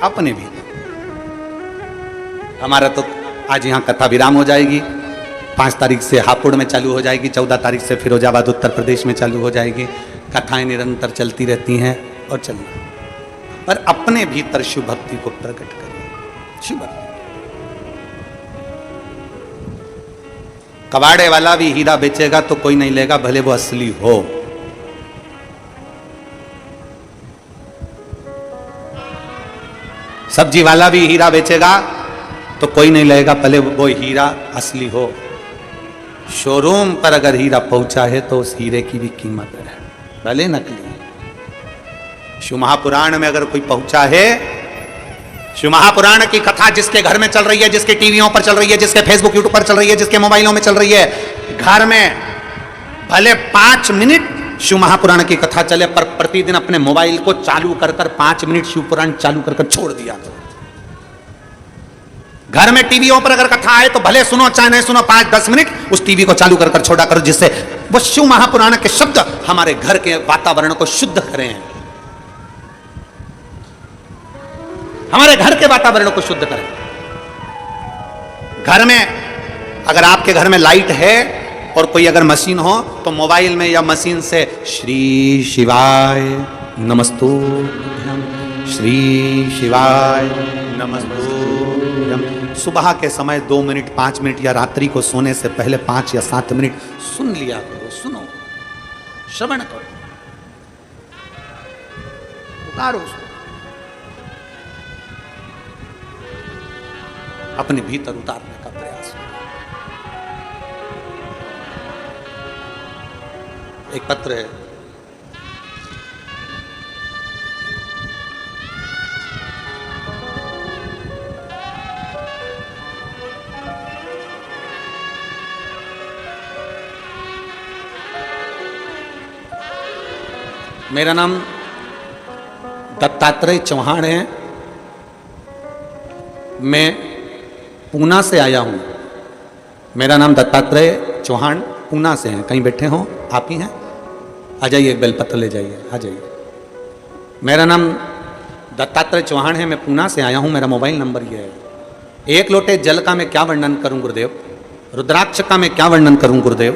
अपने भीतर। हमारा तो आज यहाँ कथा विराम हो जाएगी। 5 तारीख से हापुड़ में चालू हो जाएगी, 14 तारीख से फिरोजाबाद उत्तर प्रदेश में चालू हो जाएगी। कथाएं निरंतर चलती रहती हैं और चलिए, पर अपने भीतर शिव भक्ति को प्रकट करिए। शिव भक्ति, कबाड़े वाला भी हीरा बेचेगा तो कोई नहीं लेगा, भले वो असली हो। सब्जी वाला भी हीरा बेचेगा तो कोई नहीं लेगा, भले वो हीरा असली हो। शोरूम पर अगर हीरा पहुंचा है तो उस हीरे की भी कीमत है, भले नकली। शिव महापुराण में अगर कोई पहुंचा है, शिव महापुराण की कथा जिसके घर में चल रही है, जिसके टीवियों पर चल रही है, जिसके फेसबुक यूट्यूब पर चल रही है, जिसके मोबाइलों में चल रही है, घर में भले 5 मिनट शिव महापुराण की कथा चले, पर प्रतिदिन अपने मोबाइल को चालू कर 5 मिनट शिव पुराण चालू कर छोड़ दिया करो। घर में टीवियों पर अगर कथा आए तो भले सुनो चाहे नहीं सुनो, 5-10 मिनट उस टीवी को चालू कर छोड़ा करो, जिससे वो शिव महापुराण के शब्द हमारे घर के वातावरण को शुद्ध करें, हमारे घर के वातावरण को शुद्ध करें। घर में अगर आपके घर में लाइट है और कोई अगर मशीन हो तो मोबाइल में या मशीन से श्री शिवाय नमस्तुभ्यं, श्री शिवाय नमस्तुभ्यं, सुबह के समय 2 मिनट 5 मिनट या रात्रि को सोने से पहले 5 या 7 मिनट सुन लिया करो। सुनो, श्रवण करो, उतारो उसको, अपने भीतर उतारने का प्रयास। एक पत्र है, मेरा नाम दत्तात्रेय चौहान है, मैं पूना से आया हूँ। मेरा नाम दत्तात्रेय चौहान पूना से हैं। कहीं बैठे हो आप ही हैं? आ जाइए, बेलपत्र ले जाइए, आ जाइए। मेरा नाम दत्तात्रेय चौहान है, मैं पूना से आया हूँ। मेरा मोबाइल नंबर ये है। 1 लोटे जल का मैं क्या वर्णन करूँ गुरुदेव, रुद्राक्ष का मैं क्या वर्णन करूँ गुरुदेव।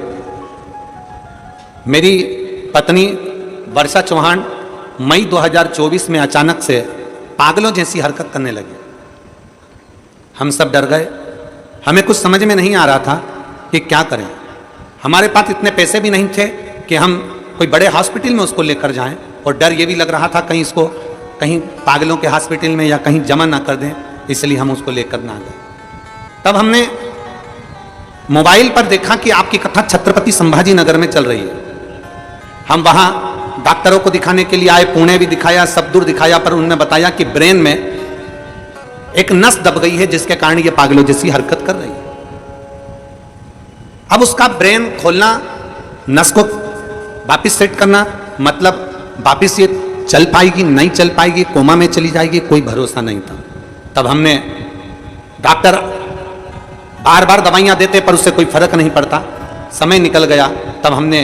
मेरी पत्नी वर्षा चौहान मई 2024 में अचानक से पागलों जैसी हरकत करने लगी। हम सब डर गए, हमें कुछ समझ में नहीं आ रहा था कि क्या करें। हमारे पास इतने पैसे भी नहीं थे कि हम कोई बड़े हॉस्पिटल में उसको लेकर जाएं, और डर ये भी लग रहा था कहीं इसको कहीं पागलों के हॉस्पिटल में या कहीं जमा ना कर दें, इसलिए हम उसको लेकर ना गए। तब हमने मोबाइल पर देखा कि आपकी कथा छत्रपति संभाजी नगर में चल रही है। हम वहाँ डॉक्टरों को दिखाने के लिए आए, पुणे भी दिखाया, सब दूर दिखाया, पर उन्होंने बताया कि ब्रेन में एक नस दब गई है जिसके कारण ये पागलों जैसी हरकत कर रही है। अब उसका ब्रेन खोलना, नस को वापिस सेट करना, मतलब वापिस ये चल पाएगी नहीं चल पाएगी, कोमा में चली जाएगी, कोई भरोसा नहीं था। तब हमने, डॉक्टर बार बार दवाइयां देते पर उससे कोई फर्क नहीं पड़ता, समय निकल गया, तब हमने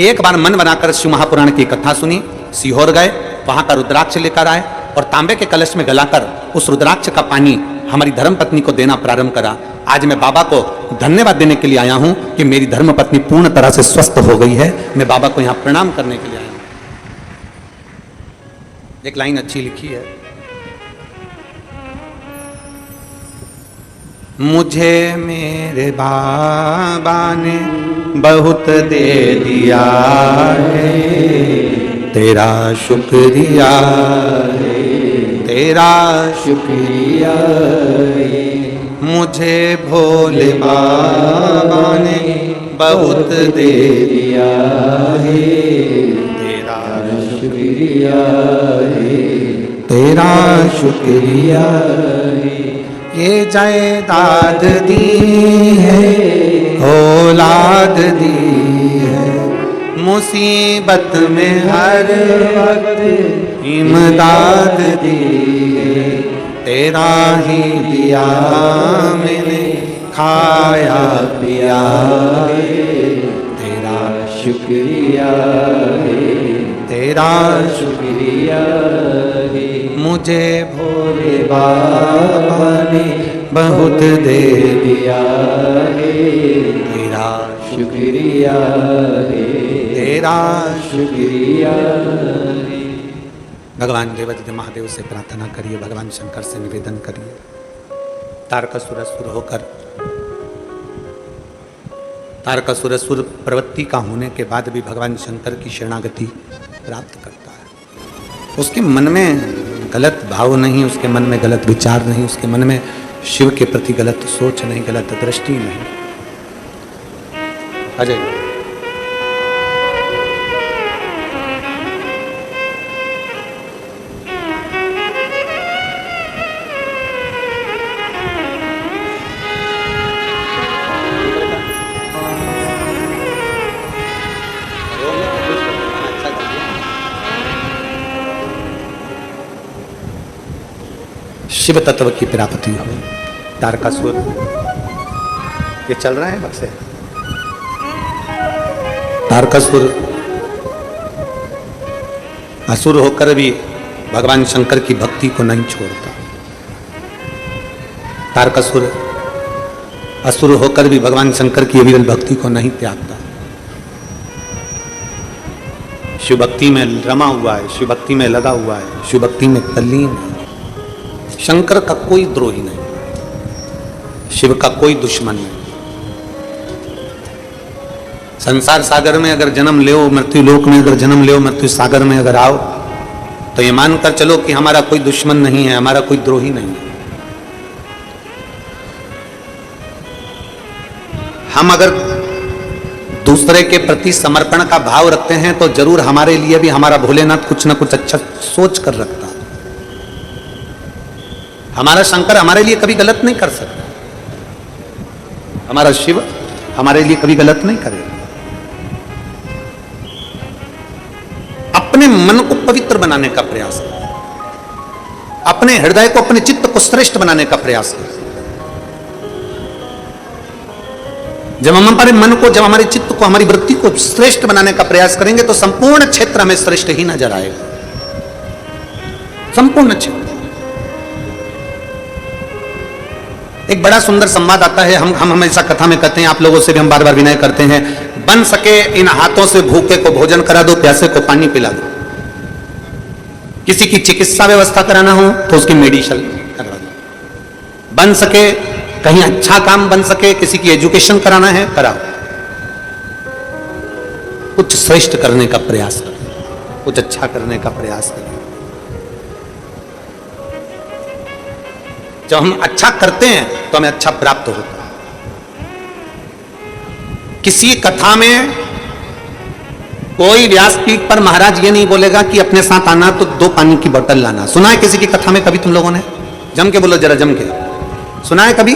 एक बार मन बनाकर शिव महापुराण की कथा सुनी। सीहोर गए, वहां का रुद्राक्ष लेकर आए और तांबे के कलश में गलाकर उस रुद्राक्ष का पानी हमारी धर्मपत्नी को देना प्रारंभ करा। आज मैं बाबा को धन्यवाद देने के लिए आया हूं कि मेरी धर्मपत्नी पूर्ण तरह से स्वस्थ हो गई है। मैं बाबा को यहां प्रणाम करने के लिए आया हूं। एक लाइन अच्छी लिखी है, मुझे मेरे बाबा ने बहुत दे दिया है, तेरा शुक्रिया है, तेरा शुक्रिया है। मुझे भोले बाबा ने बहुत दे दिया है, तेरा शुक्रिया है, तेरा शुक्रिया है। ये जायदाद दी है, औलाद दी है, मुसीबत में हर वक्त इमदाद दी है, तेरा ही दिया मैंने खाया पिया है, तेरा शुक्रिया है, तेरा शुक्रिया है। मुझे भोले बाबा ने बहुत दे दिया है, तेरा शुक्रिया है, तेरा शुक्रिया है। भगवान देवादिदेव महादेव से प्रार्थना करिए, भगवान शंकर से निवेदन करिए, तारकासुर असुर होकर, तारकासुर असुर प्रवृत्ति का होने के बाद भी भगवान शंकर की शरणागति प्राप्त करता है। उसके मन में गलत भाव नहीं, उसके मन में गलत विचार नहीं, उसके मन में शिव के प्रति गलत सोच नहीं, गलत दृष्टि नहीं। अजय शिव तत्व की प्राप्ति हो। तारकासुर ये चल रहा है बक्से। तारकासुर असुर होकर भी भगवान शंकर की भक्ति को नहीं छोड़ता। तारकासुर असुर होकर भी भगवान शंकर की अविरल भक्ति को नहीं त्यागता। शिव भक्ति में रमा हुआ है, शिव भक्ति में लगा हुआ है, शिव भक्ति में तल्लीन है। शंकर का कोई द्रोही नहीं, शिव का कोई दुश्मन नहीं। संसार सागर में अगर जन्म ले, मृत्यु लोक में अगर जन्म ले, मृत्यु सागर में अगर आओ, तो ये मानकर चलो कि हमारा कोई दुश्मन नहीं है, हमारा कोई द्रोही नहीं है। हम अगर दूसरे के प्रति समर्पण का भाव रखते हैं तो जरूर हमारे लिए भी हमारा भोलेनाथ कुछ ना कुछ अच्छा सोच कर रखता है। हमारा शंकर हमारे लिए कभी गलत नहीं कर सकता, हमारा शिव हमारे लिए कभी गलत नहीं करेगा। अपने मन को पवित्र बनाने का प्रयास करें, अपने हृदय को, अपने चित्त को श्रेष्ठ बनाने का प्रयास करें। जब हम हमारे मन को, जब हमारे चित्त को, हमारी वृत्ति को श्रेष्ठ बनाने का प्रयास करेंगे तो संपूर्ण क्षेत्र हमें श्रेष्ठ ही नजर आएगा। संपूर्ण क्षेत्र। एक बड़ा सुंदर संवाद आता है, हम हमेशा कथा में कहते हैं, आप लोगों से भी हम बार बार विनय करते हैं, बन सके इन हाथों से भूखे को भोजन करा दो, प्यासे को पानी पिला दो। किसी की चिकित्सा व्यवस्था कराना हो तो उसकी मेडिसिन करवा दो। बन सके कहीं अच्छा काम बन सके, किसी की एजुकेशन कराना है कराओ। कुछ श्रेष्ठ करने का प्रयास करें, कुछ अच्छा करने का प्रयास करें। जब हम अच्छा करते हैं तो हमें अच्छा प्राप्त होता है। किसी कथा में कोई व्यासपीठ पर महाराज ये नहीं बोलेगा कि अपने साथ आना तो 2 पानी की बोतल लाना। सुना है किसी की कथा में कभी तुम लोगों ने? जम के बोलो जरा, जम के सुना है कभी?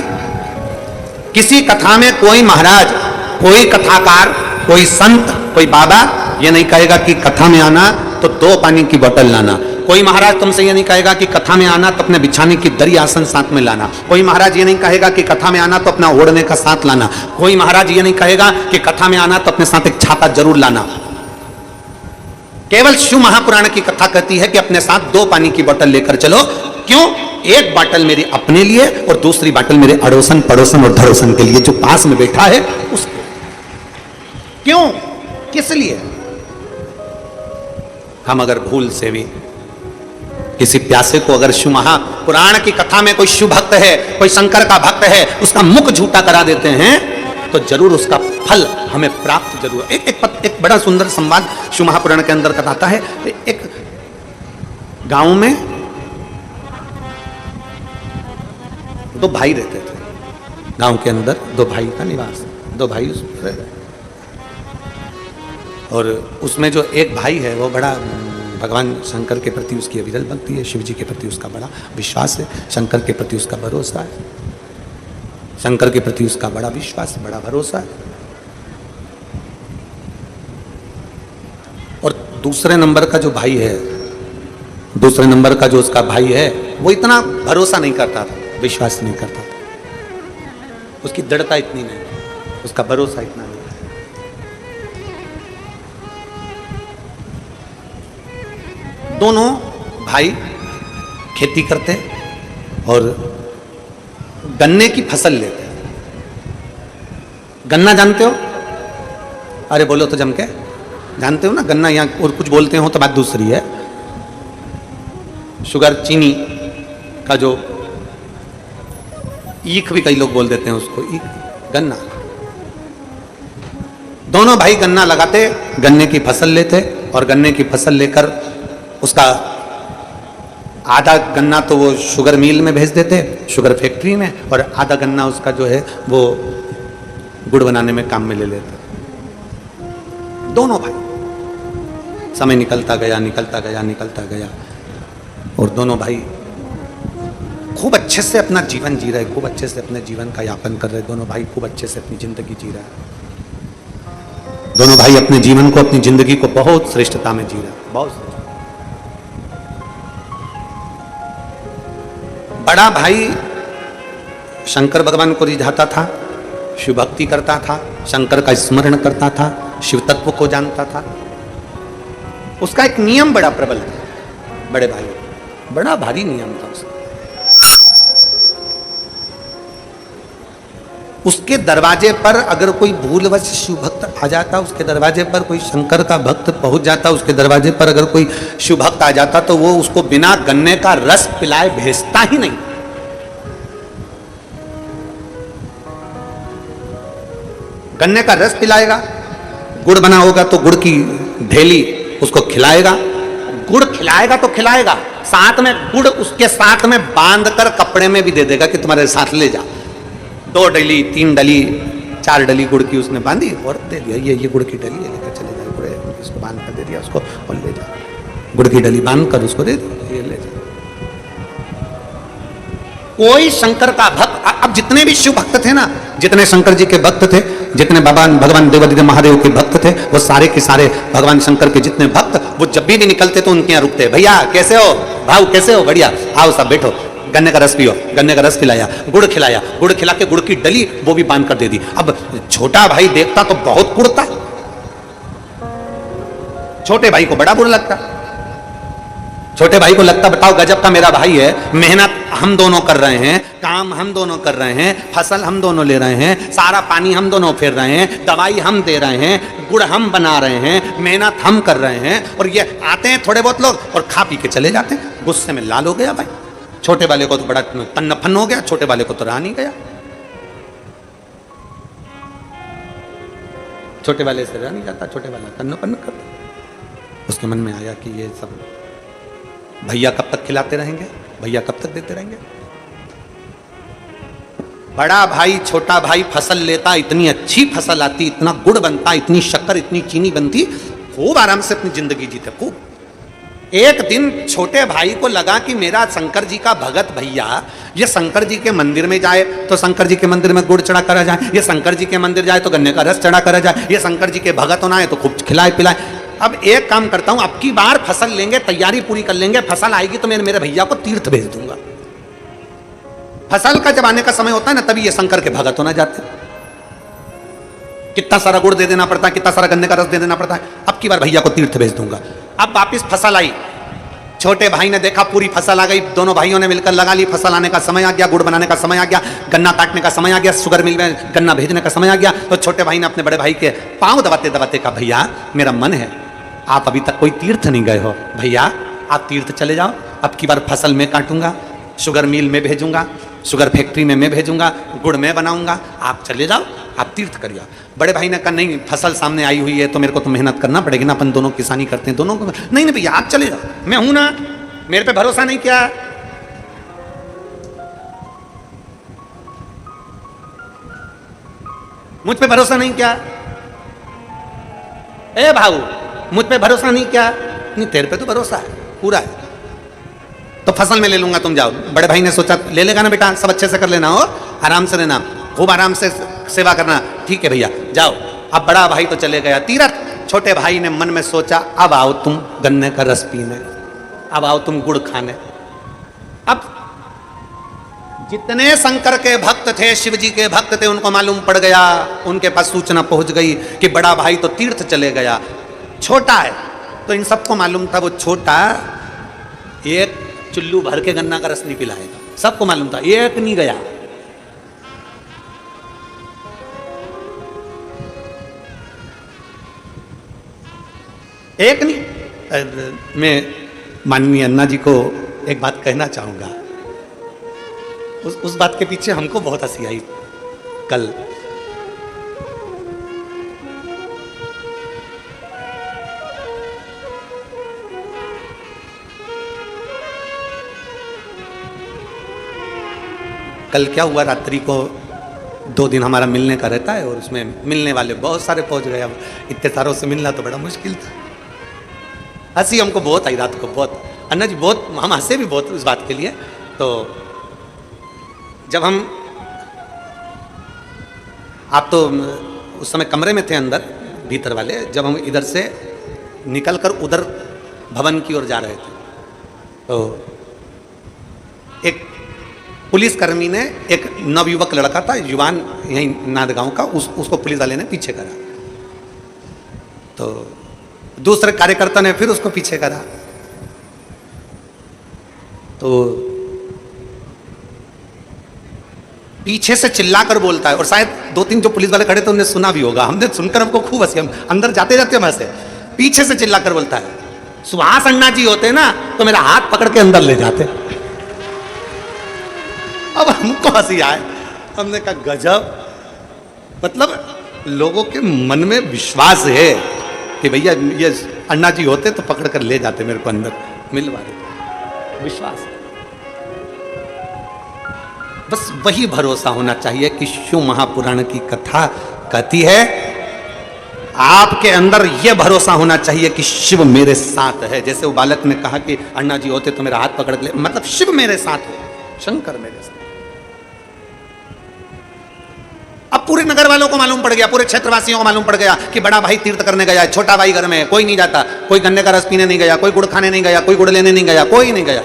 किसी कथा में कोई महाराज, कोई कथाकार, कोई संत, कोई बाबा ये नहीं कहेगा कि कथा में आना तो 2 पानी की बोतल लाना। कोई महाराज तुमसे ये नहीं कहेगा कि कथा में आना तो अपने बिछाने की दरी आसन साथ में लाना। कोई महाराज ये नहीं कहेगा कि कथा में आना तो अपना ओढ़ने का साथ लाना। कोई महाराज ये नहीं कहेगा कि कथा में आना तो अपने साथ एक छाता जरूर लाना। केवल शिव महापुराण की कथा कहती है कि अपने साथ 2 पानी की बोतल लेकर चलो। क्यों? एक बोतल मेरी अपने लिए और दूसरी बोतल मेरे अड़ोसन पड़ोसन और धड़ोसन के लिए जो पास में बैठा है उसको। क्यों? किस लिए? हम अगर भूल से भी किसी प्यासे को अगर शिव महापुराण की कथा में कोई शिव भक्त है, कोई शंकर का भक्त है, उसका मुख झूठा करा देते हैं तो जरूर उसका फल हमें प्राप्त जरूर। एक बड़ा सुंदर संवाद शिव महापुराण के अंदर बताता है। एक गांव में 2 भाई रहते थे। गांव के अंदर 2 भाई का निवास, 2 भाई उसमें रह रहे। और उसमें जो एक भाई है वो बड़ा भगवान शंकर के प्रति उसकी अविरल भक्ति है, शिव जी के प्रति उसका बड़ा विश्वास है, शंकर के प्रति उसका भरोसा है, शंकर के प्रति उसका बड़ा विश्वास, बड़ा भरोसा है। और दूसरे नंबर का जो भाई है, दूसरे नंबर का जो उसका भाई है, वो इतना भरोसा नहीं करता था, विश्वास नहीं करता था, उसकी दृढ़ता इतनी नहीं, उसका भरोसा इतना नहीं। दोनों भाई खेती करते और गन्ने की फसल लेते। गन्ना जानते हो? अरे बोलो तो जम के, जानते हो ना गन्ना? यहाँ और कुछ बोलते हो तो बात दूसरी है। शुगर, चीनी का जो ईख भी कई लोग बोल देते हैं उसको, ईख, गन्ना। दोनों भाई गन्ना लगाते, गन्ने की फसल लेते और गन्ने की फसल लेकर उसका आधा गन्ना तो वो शुगर मिल में भेज देते, शुगर फैक्ट्री में, और आधा गन्ना उसका जो है वो गुड़ बनाने में काम में ले लेते। दोनों भाई। समय निकलता गया, निकलता गया, निकलता गया, और दोनों भाई खूब अच्छे से अपना जीवन जी रहे, खूब अच्छे से अपने जीवन का यापन कर रहे। दोनों भाई खूब अच्छे से अपनी जिंदगी जी रहे। दोनों भाई अपने जीवन को, अपनी जिंदगी को बहुत श्रेष्ठता में जी रहे, बहुत। बड़ा भाई शंकर भगवान को रिझाता था, शिव भक्ति करता था, शंकर का स्मरण करता था, शिव तत्व को जानता था। उसका एक नियम बड़ा प्रबल था। बड़े भाई बड़ा भारी नियम था उसका। उसके दरवाजे पर अगर कोई भूलवश शिव भक्त आ जाता, उसके दरवाजे पर कोई शंकर का भक्त पहुंच जाता, उसके दरवाजे पर अगर कोई शिव भक्त आ जाता तो वो उसको बिना गन्ने का रस पिलाए भेजता ही नहीं। गन्ने का रस पिलाएगा, गुड़ बना होगा तो गुड़ की ढेली उसको खिलाएगा, गुड़ खिलाएगा तो खिलाएगा, साथ में गुड़ उसके साथ में बांध कर कपड़े में भी दे देगा कि तुम्हारे साथ ले जा। 2 डली, 3 डली, 4 डली गुड़ की उसने बांधी और दे दिया, ये गुड़ की डली है, लेकर चले जाए, गुड़ इसको बांध कर दे दिया उसको और ले जा। गुड़ की डली बांध कर उसको दे दिया, ये ले जा। कोई शंकर का भक्त, अब जितने भी शिव भक्त थे ना, जितने शंकर जी के भक्त थे, जितने भगवान देवादिदेव महादेव के भक्त थे, वो सारे के सारे भगवान शंकर के जितने भक्त, वो जब भी निकलते तो उनके यहाँ रुकते। भैया कैसे हो भाऊ, कैसे हो? बढ़िया, आओ सब बैठो, गन्ने का रस पियो। गन्ने का रस पिलाया, गुड़ खिलाया, गुड़ खिला के गुड़ की डली वो भी बांध कर दे दी। अब छोटा भाई देखता तो बहुत कुड़ता, छोटे भाई को बड़ा बुरा लगता। छोटे भाई को लगता बताओ गजब का मेरा भाई है, मेहनत हम दोनों कर रहे हैं, काम हम दोनों कर रहे हैं, फसल हम दोनों ले रहे हैं, सारा पानी हम दोनों फेर रहे हैं, दवाई हम दे रहे हैं, गुड़ हम बना रहे हैं, मेहनत हम कर रहे हैं, और ये आते हैं थोड़े बहुत लोग और खा पी के चले जाते हैं। गुस्से में लाल हो गया भाई। छोटे वाले को तो बड़ा तन्नफन हो गया, छोटे वाले को तो रहा नहीं गया, छोटे वाले से रहा नहीं जाता, छोटे वाला तन्नफन करता। उसके मन में आया कि ये सब भैया कब तक खिलाते रहेंगे, भैया कब तक देते रहेंगे। बड़ा भाई छोटा भाई फसल लेता, इतनी अच्छी फसल आती, इतना गुड़ बनता, इतनी शक्कर इतनी चीनी बनती, खूब आराम से अपनी जिंदगी जीते खूब। एक दिन छोटे भाई को लगा कि मेरा शंकर जी का भगत भैया ये शंकर जी के मंदिर में जाए तो शंकर जी के मंदिर में गुड़ चढ़ा करा जाए, ये शंकर जी के मंदिर जाए तो गन्ने का रस चढ़ा करा जाए, ये शंकर जी के भगत होना है तो खूब खिलाए पिलाए। अब एक काम करता हूं, अब की बार फसल लेंगे, तैयारी पूरी कर लेंगे, फसल आएगी तो मैं मेरे भैया को तीर्थ भेज दूंगा। फसल का जब आने का समय होता है ना, तभी ये शंकर के भगत होना जाते हैं। कितना सारा गुड़ दे देना पड़ता है, कितना सारा गन्ने का रस दे देना पड़ता है। अब की बार भैया को तीर्थ भेज दूंगा। अब वापिस फसल आई, छोटे भाई ने देखा पूरी फसल आ गई, दोनों भाइयों ने मिलकर लगा ली, फसल आने का समय आ गया, गुड़ बनाने का समय आ गया, गन्ना काटने का समय आ गया, शुगर मिल में गन्ना भेजने का समय आ गया। तो छोटे भाई ने अपने बड़े भाई के पांव दबाते दबाते कहा, भैया मेरा मन है, आप अभी तक कोई तीर्थ नहीं गए हो, भैया आप तीर्थ चले जाओ। अब की बार फसल में काटूंगा, शुगर मिल में भेजूंगा, शुगर फैक्ट्री में मैं भेजूंगा, गुड़ में बनाऊंगा, आप चले जाओ, आप तीर्थ करिए। बड़े भाई ने कहा, नहीं फसल सामने आई हुई है तो मेरे को तो मेहनत करना पड़ेगी ना, अपन दोनों किसानी करते हैं दोनों को। नहीं नहीं भैया आप चले जाओ, मैं हूं ना, मेरे पे भरोसा नहीं किया। मुझ पे भरोसा नहीं किया, ए भाऊ मुझ पे भरोसा नहीं किया। नहीं तेरे पे तो भरोसा है पूरा है, तो फसल में ले लूंगा, तुम जाओ। बड़े भाई ने सोचा, ले लेगा ना बेटा, सब अच्छे से कर लेना, और आराम से रहना, खूब आराम से सेवा करना। ठीक है भैया जाओ। अब बड़ा भाई तो चले गया तीर्थ, छोटे भाई ने मन में सोचा, अब आओ तुम गन्ने का रस पीने, अब आओ तुम गुड़ खाने। अब जितने शंकर के भक्त थे, शिव जी के भक्त थे, उनको मालूम पड़ गया, उनके पास सूचना पहुंच गई कि बड़ा भाई तो तीर्थ चले गया, छोटा है। तो इन सबको मालूम था वो छोटा एक चुल्लू भर के गन्ना का रस नहीं पिलाएगा, सबको मालूम था, एक नहीं गया। एक नहीं। मैं माननीय अन्ना जी को एक बात कहना चाहूंगा, उस बात के पीछे हमको बहुत हंसी आई कल। कल क्या हुआ, रात्रि को 2 दिन हमारा मिलने का रहता है और उसमें मिलने वाले बहुत सारे पहुंच गए। अब इतने सारों से मिलना तो बड़ा मुश्किल था। हंसी हमको बहुत आई रात को, बहुत। अन्ना जी बहुत, हम हंसे भी बहुत उस बात के लिए। तो जब हम, आप तो उस समय कमरे में थे अंदर भीतर वाले, जब हम इधर से निकलकर उधर भवन की ओर जा रहे थे तो एक पुलिसकर्मी ने, एक नवयुवक लड़का था, युवान यहीं नादगांव का, उसको पुलिस वाले ने पीछे करा। तो दूसरे कार्यकर्ता ने फिर उसको पीछे करा। तो पीछे से चिल्लाकर बोलता है, और शायद 2-3 जो पुलिस वाले खड़े थे उन्हें सुना भी होगा, हमने सुनकर हमको खूब हंसी, हम अंदर जाते जाते हम हंसे। पीछे से चिल्लाकर बोलता है, सुभाष अन्ना जी होते ना तो मेरा हाथ पकड़ के अंदर ले जाते। अब हमको हंसी आए, हमने कहा गजब, मतलब लोगों के मन में विश्वास है कि भैया ये अन्ना जी होते तो पकड़ कर ले जाते मेरे को अंदर, मिलवा देते, विश्वास। बस वही भरोसा होना चाहिए कि शिव महापुराण की कथा कहती है, आपके अंदर यह भरोसा होना चाहिए कि शिव मेरे साथ है। जैसे वो बालक ने कहा कि अन्ना जी होते तो मेरा हाथ पकड़ ले, मतलब शिव मेरे साथ है, शंकर मेरे साथ। अब पूरे नगर वालों को मालूम पड़ गया, पूरे क्षेत्रवासियों को मालूम पड़ गया कि बड़ा भाई तीर्थ करने गया है, छोटा भाई घर में कोई नहीं जाता, कोई गन्ने का रस पीने नहीं गया, कोई गुड़ खाने नहीं गया, कोई गुड़ लेने नहीं गया, कोई नहीं गया।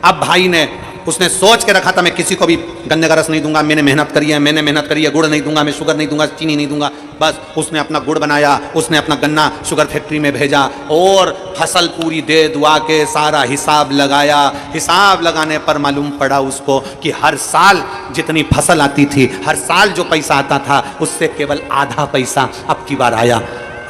अब भाई ने, उसने सोच के रखा था मैं किसी को भी गन्ने का रस नहीं दूंगा, मैंने मेहनत करी है, गुड़ नहीं दूंगा, मैं शुगर नहीं दूंगा, चीनी नहीं दूंगा। बस उसने अपना गुड़ बनाया, उसने अपना गन्ना शुगर फैक्ट्री में भेजा और फसल पूरी दे दुआ के सारा हिसाब लगाया। हिसाब लगाने पर मालूम पड़ा उसको कि हर साल जितनी फसल आती थी, हर साल जो पैसा आता था उससे केवल आधा पैसा अब की बार आया।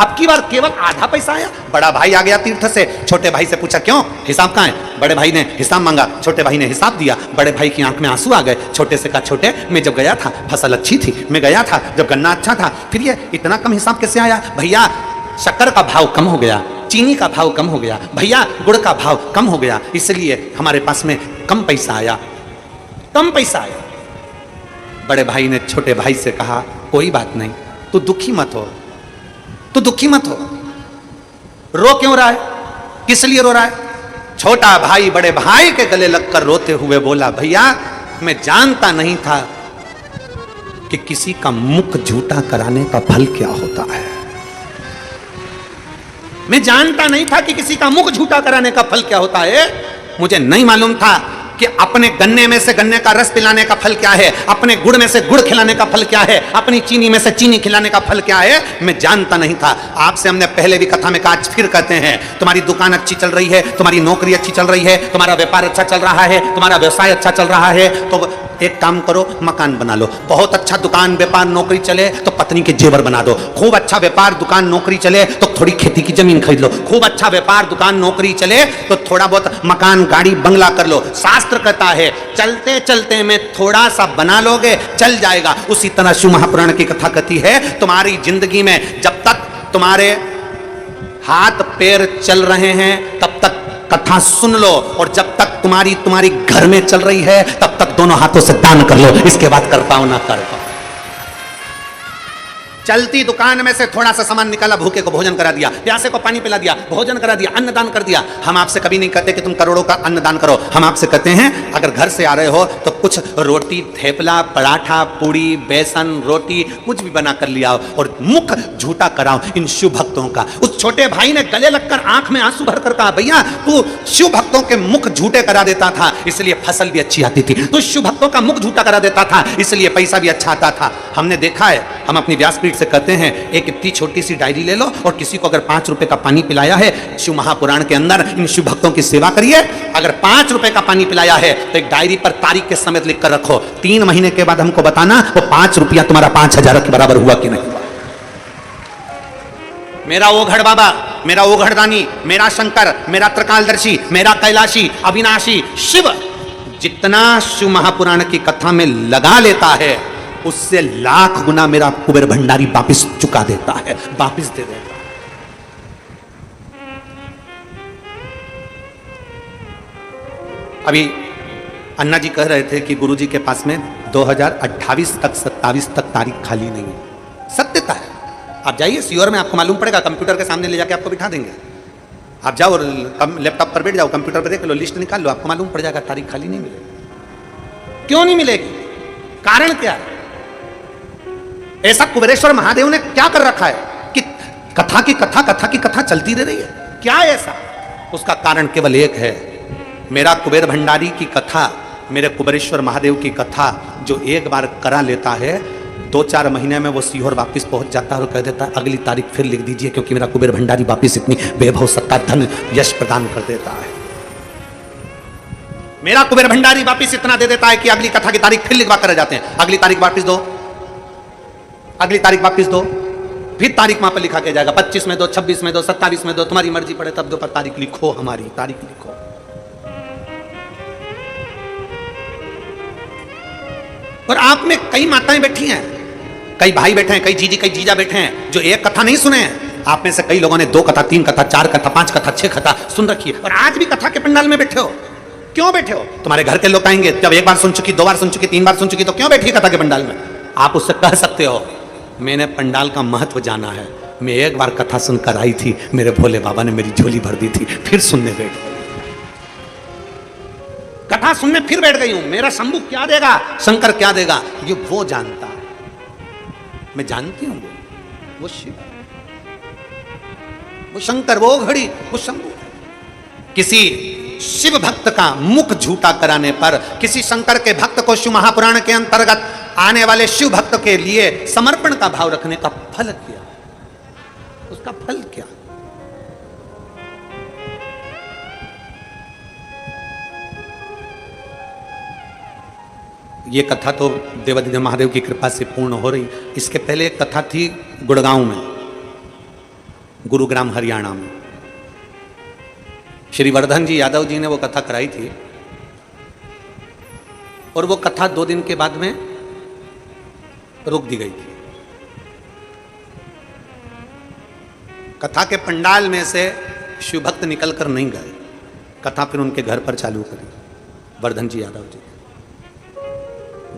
अब की बार केवल आधा पैसा आया। बड़ा भाई आ गया तीर्थ से, छोटे भाई से पूछा क्यों, हिसाब कहाँ है? बड़े भाई ने हिसाब मांगा, छोटे भाई ने हिसाब दिया। बड़े भाई की आंख में आंसू आ गए। छोटे से कहा, छोटे मैं जब गया था फसल अच्छी थी, मैं गया था जब गन्ना अच्छा था, फिर ये इतना कम हिसाब कैसे आया? भैया शक्कर का भाव कम हो गया, चीनी का भाव कम हो गया, भैया गुड़ का भाव कम हो गया, इसलिए हमारे पास में कम पैसा आया, कम पैसा आया। बड़े भाई ने छोटे भाई से कहा, कोई बात नहीं, तू दुखी मत हो, तू दुखी मत हो। रो क्यों रहा है? किस लिए रो रहा है? छोटा भाई बड़े भाई के गले लगकर रोते हुए बोला, भैया मैं जानता नहीं था कि किसी का मुख झूठा कराने का फल क्या होता है। मैं जानता नहीं था कि किसी का मुख झूठा कराने का फल क्या होता है। मुझे नहीं मालूम था कि अपने गन्ने में से गन्ने का रस पिलाने का फल क्या है, अपने गुड़ में से गुड़ खिलाने का फल क्या है, अपनी चीनी में से चीनी खिलाने का फल क्या है, मैं जानता नहीं था। आपसे हमने पहले भी कथा में कहा, आज फिर कहते हैं, तुम्हारी दुकान अच्छी चल रही है, तुम्हारी नौकरी अच्छी चल रही है, तुम्हारा व्यापार अच्छा चल रहा है, तुम्हारा व्यवसाय अच्छा चल रहा है, तो एक काम करो, मकान बना लो। बहुत अच्छा दुकान व्यापार नौकरी चले तो पत्नी के जेवर बना दो। खूब अच्छा व्यापार दुकान नौकरी चले तो थोड़ी खेती की जमीन खरीद लो। खूब अच्छा व्यापार दुकान नौकरी चले तो थोड़ा बहुत मकान गाड़ी बंगला कर लो। शास्त्र कहता है चलते चलते में थोड़ा सा बना लोगे चल जाएगा। उसी तरह शिव महापुराण की कथा कहती है, तुम्हारी जिंदगी में जब तक तुम्हारे हाथ पैर चल रहे हैं तब तक कथा सुन लो, और जब तक तुम्हारी घर में चल रही है तब तक दोनों हाथों से दान कर लो। इसके बाद कर पाओ ना कर पाओ। चलती दुकान में से थोड़ा सा सामान निकाला, भूखे को भोजन करा दिया, प्यासे को पानी पिला दिया, भोजन करा दिया, अन्नदान कर दिया। हम आपसे कभी नहीं कहते कि तुम करोड़ों का अन्नदान करो। हम आपसे कहते हैं अगर घर से आ रहे हो तो कुछ रोटी, थेपला, पराठा, पूड़ी, बेसन, रोटी कुछ भी बना कर लिया और मुख झूठा कराओ इन शिव भक्तों का। उस छोटे भाई ने गले लगकर आंख में आंसू भर कर कहा, भैया तू शिव भक्तों के मुख झूठे करा देता था इसलिए फसल भी अच्छी आती थी, तू शिव भक्तों का मुख झूठा करा देता था इसलिए पैसा भी अच्छा आता था। हमने देखा है, हम अपनी व्यासपीठ से कहते हैं, एक इतनी छोटी सी डायरी ले लो और किसी को अगर 5 रुपए का पानी पिलाया है, शिव महापुराण के अंदर इन शिव भक्तों की सेवा करिए। अगर 5 रुपए का पानी पिलाया है तो एक डायरी पर तारीख के समेत लिख कर रखो। 3 महीने के बाद हमको बताना वो 5 रुपया तुम्हारा 5,000 के बराबर हुआ कि नहीं। मेरा ओघड़ बाबा, मेरा ओघड़ दानी, मेरा शंकर, मेरा त्रिकालदर्शी, मेरा कैलाशी, अविनाशी शिव जितना शिव महापुराण की कथा में लगा लेता है उससे लाख गुना मेरा कुबेर भंडारी वापिस चुका देता है, वापिस दे देता है। अभी अन्ना जी कह रहे थे कि गुरुजी के पास में 2028 तक 27 तक तारीख खाली नहीं है। सत्यता है, आप जाइए सीओर में, आपको मालूम पड़ेगा, कंप्यूटर के सामने ले जाके आपको बिठा देंगे। आप जाओ और लैपटॉप पर बैठ जाओ, कंप्यूटर पर देख लो, लिस्ट निकाल लो, आपको मालूम पड़ जाएगा तारीख खाली नहीं मिलेगी। क्यों नहीं मिलेगी? कारण क्या है? ऐसा कुबेरेश्वर महादेव ने क्या कर रखा है कि कथा की कथा चलती रह रही है? क्या है ऐसा? उसका कारण केवल एक है, मेरा कुबेर भंडारी की कथा, मेरे कुबेरेश्वर महादेव की कथा जो एक बार करा लेता है 2-4 महीने में वो सीहोर वापिस पहुंच जाता है और कह देता है अगली तारीख फिर लिख दीजिए, क्योंकि मेरा कुबेर भंडारी वापिस इतनी वैभव, सत्ता, धन, यश प्रदान कर देता है। मेरा कुबेर भंडारी वापिस इतना दे देता है कि अगली कथा की तारीख फिर लिखवा कर जाते हैं, अगली तारीख वापिस दो, अगली तारीख वापिस दो, फिर तारीख वहां पर लिखा के जाएगा, 25 में दो, 26 में दो, 27 में दो, तुम्हारी मर्जी पड़े तब दो, पर तारीख लिखो, हमारी तारीख लिखो। और आप में कई माताएं बैठी हैं, कई भाई बैठे हैं, कई जीजी, कई जीजा बैठे हैं जो एक कथा नहीं सुने हैं। आप में से कई लोगों ने 2 कथा, 3 कथा, 4 कथा, 5 कथा, 6 कथा सुन रखी है और आज भी कथा के पंडाल में बैठे हो। क्यों बैठे हो? तुम्हारे घर के लोग कहेंगे जब 1 बार सुन चुकी, 2 बार सुन चुकी, 3 बार सुन चुकी, तो क्यों बैठी कथा के पंडाल में? आप उससे कह सकते हो मैंने पंडाल का महत्व जाना है, मैं 1 बार कथा सुनकर आई थी, मेरे भोले बाबा ने मेरी झोली भर दी थी, फिर सुनने बैठ गई, कथा सुनने फिर बैठ गई हूं, मेरा शंभू क्या देगा, शंकर क्या देगा, ये वो जानता है, मैं जानती हूं वो शिव, वो शंकर, वो घड़ी, वो शंभू। किसी शिव भक्त का मुख झूठा कराने पर, किसी शंकर के भक्त को शिव महापुराण के अंतर्गत आने वाले शिव भक्त के लिए समर्पण का भाव रखने का फल क्या, उसका फल क्या? ये कथा तो देवाधिदेव महादेव की कृपा से पूर्ण हो रही। इसके पहले एक कथा थी गुड़गांव में, गुरुग्राम हरियाणा में, श्री वर्धन जी यादव जी ने वो कथा कराई थी और वो कथा 2 दिन के बाद में रोक दी गई थी। कथा के पंडाल में से शिव भक्त निकल कर नहीं गए, कथा फिर उनके घर पर चालू करी वर्धन जी यादव जी।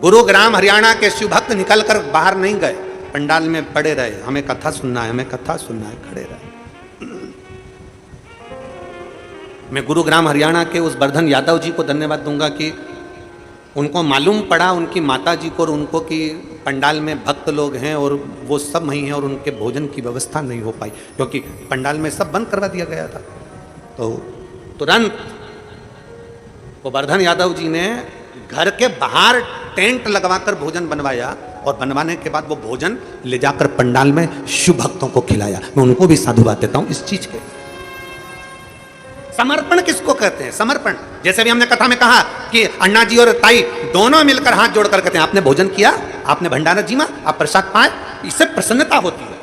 गुरुग्राम हरियाणा के शिव भक्त निकल कर बाहर नहीं गए, पंडाल में पड़े रहे, हमें कथा सुनना है, हमें कथा सुनना है, खड़े रहे। मैं गुरुग्राम हरियाणा के उस वर्धन यादव जी को धन्यवाद दूंगा कि उनको मालूम पड़ा उनकी माता जी को और उनको कि पंडाल में भक्त भक्त लोग हैं और वो सब वहीं हैं और उनके भोजन की व्यवस्था नहीं हो पाई, क्योंकि पंडाल में सब बंद करवा दिया गया था। तो तुरंत गोवर्धन यादव जी ने घर के बाहर टेंट लगवाकर भोजन बनवाया और बनवाने के बाद वो भोजन ले जाकर पंडाल में शिव भक्तों को खिलाया। मैं उनको भी साधुवाद देता हूं इस चीज के। समर्पण किसको कहते हैं? समर्पण, जैसे भी हमने कथा में कहा कि अन्ना जी और ताई दोनों मिलकर हाथ जोड़कर कहते हैं आपने भोजन किया, आपने भंडारा जीमा, आप प्रसाद पाए, इससे प्रसन्नता होती है,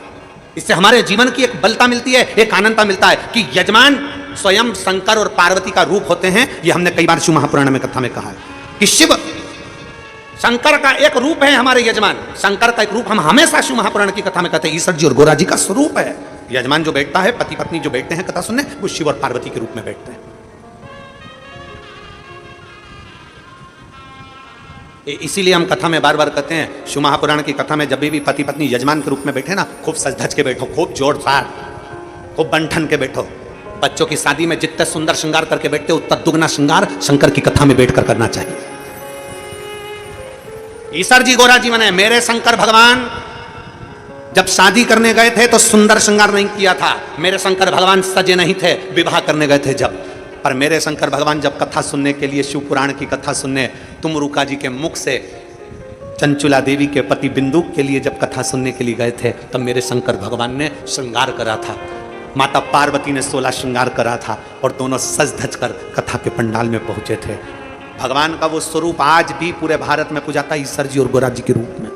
इससे हमारे जीवन की एक बलता मिलती है, एक आनंदता मिलता है कि यजमान स्वयं शंकर और पार्वती का रूप होते हैं। ये हमने कई बार शिव महापुराण में कथा में कहा है कि शिव शंकर का एक रूप है, हमारे यजमान शंकर का एक रूप। हम हमेशा शिव महापुराण की कथा में कहते हैं ईश्वर जी और गोरा जी का स्वरूप है। यजमान जो बैठता है, पति पत्नी जो बैठते हैं कथा सुनने, वो शिव और पार्वती के रूप में बैठते हैं। इसीलिए हम कथा में बार बार कहते हैं, शिव महापुराण की कथा में जब भी पति पत्नी यजमान के रूप में बैठे ना, खूब सज धज के बैठो, खूब जोरदार, खूब बंठन के बैठो। बच्चों की शादी में जितने सुंदर श्रृंगार करके बैठते उतना दुगना श्रृंगार शंकर की कथा में बैठकर करना चाहिए। ईश्वर जी गोरा जी बने, मेरे शंकर भगवान जब शादी करने गए थे तो सुंदर श्रृंगार नहीं किया था। मेरे शंकर भगवान सजे नहीं थे, विवाह करने गए थे जब। पर मेरे शंकर भगवान जब कथा सुनने के लिए, शिव पुराण की कथा सुनने, तुमरुका जी के मुख से चंचुला देवी के पति बिंदु के लिए जब कथा सुनने के लिए गए थे, तब मेरे शंकर भगवान ने श्रृंगार करा था। माता पार्वती ने 16 श्रृंगार करा था और दोनों सज धज कर कथा के पंडाल में पहुंचे थे। भगवान का वो स्वरूप आज भी पूरे भारत में पूजाता है, ईश्वर जी और गोरा जी के रूप में।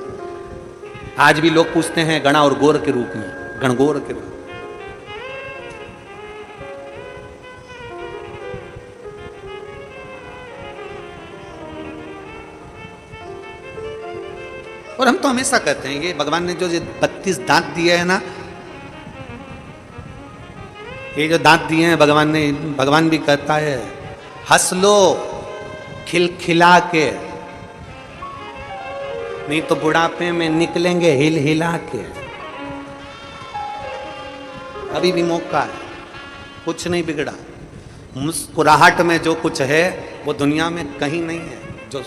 आज भी लोग पूछते हैं गणा और गोर के रूप में, गणगोर के रूप में। और हम तो हमेशा कहते हैं कि भगवान ने जो 32 दांत दिए हैं ना, ये जो दांत दिए हैं भगवान ने, भगवान भी कहता है हंस लो खिलखिला के, नहीं तो बुढ़ापे में निकलेंगे हिल हिला के। अभी भी मौका है, कुछ नहीं बिगड़ा। मुस्कुराहट में जो कुछ है वो दुनिया में कहीं नहीं है। जो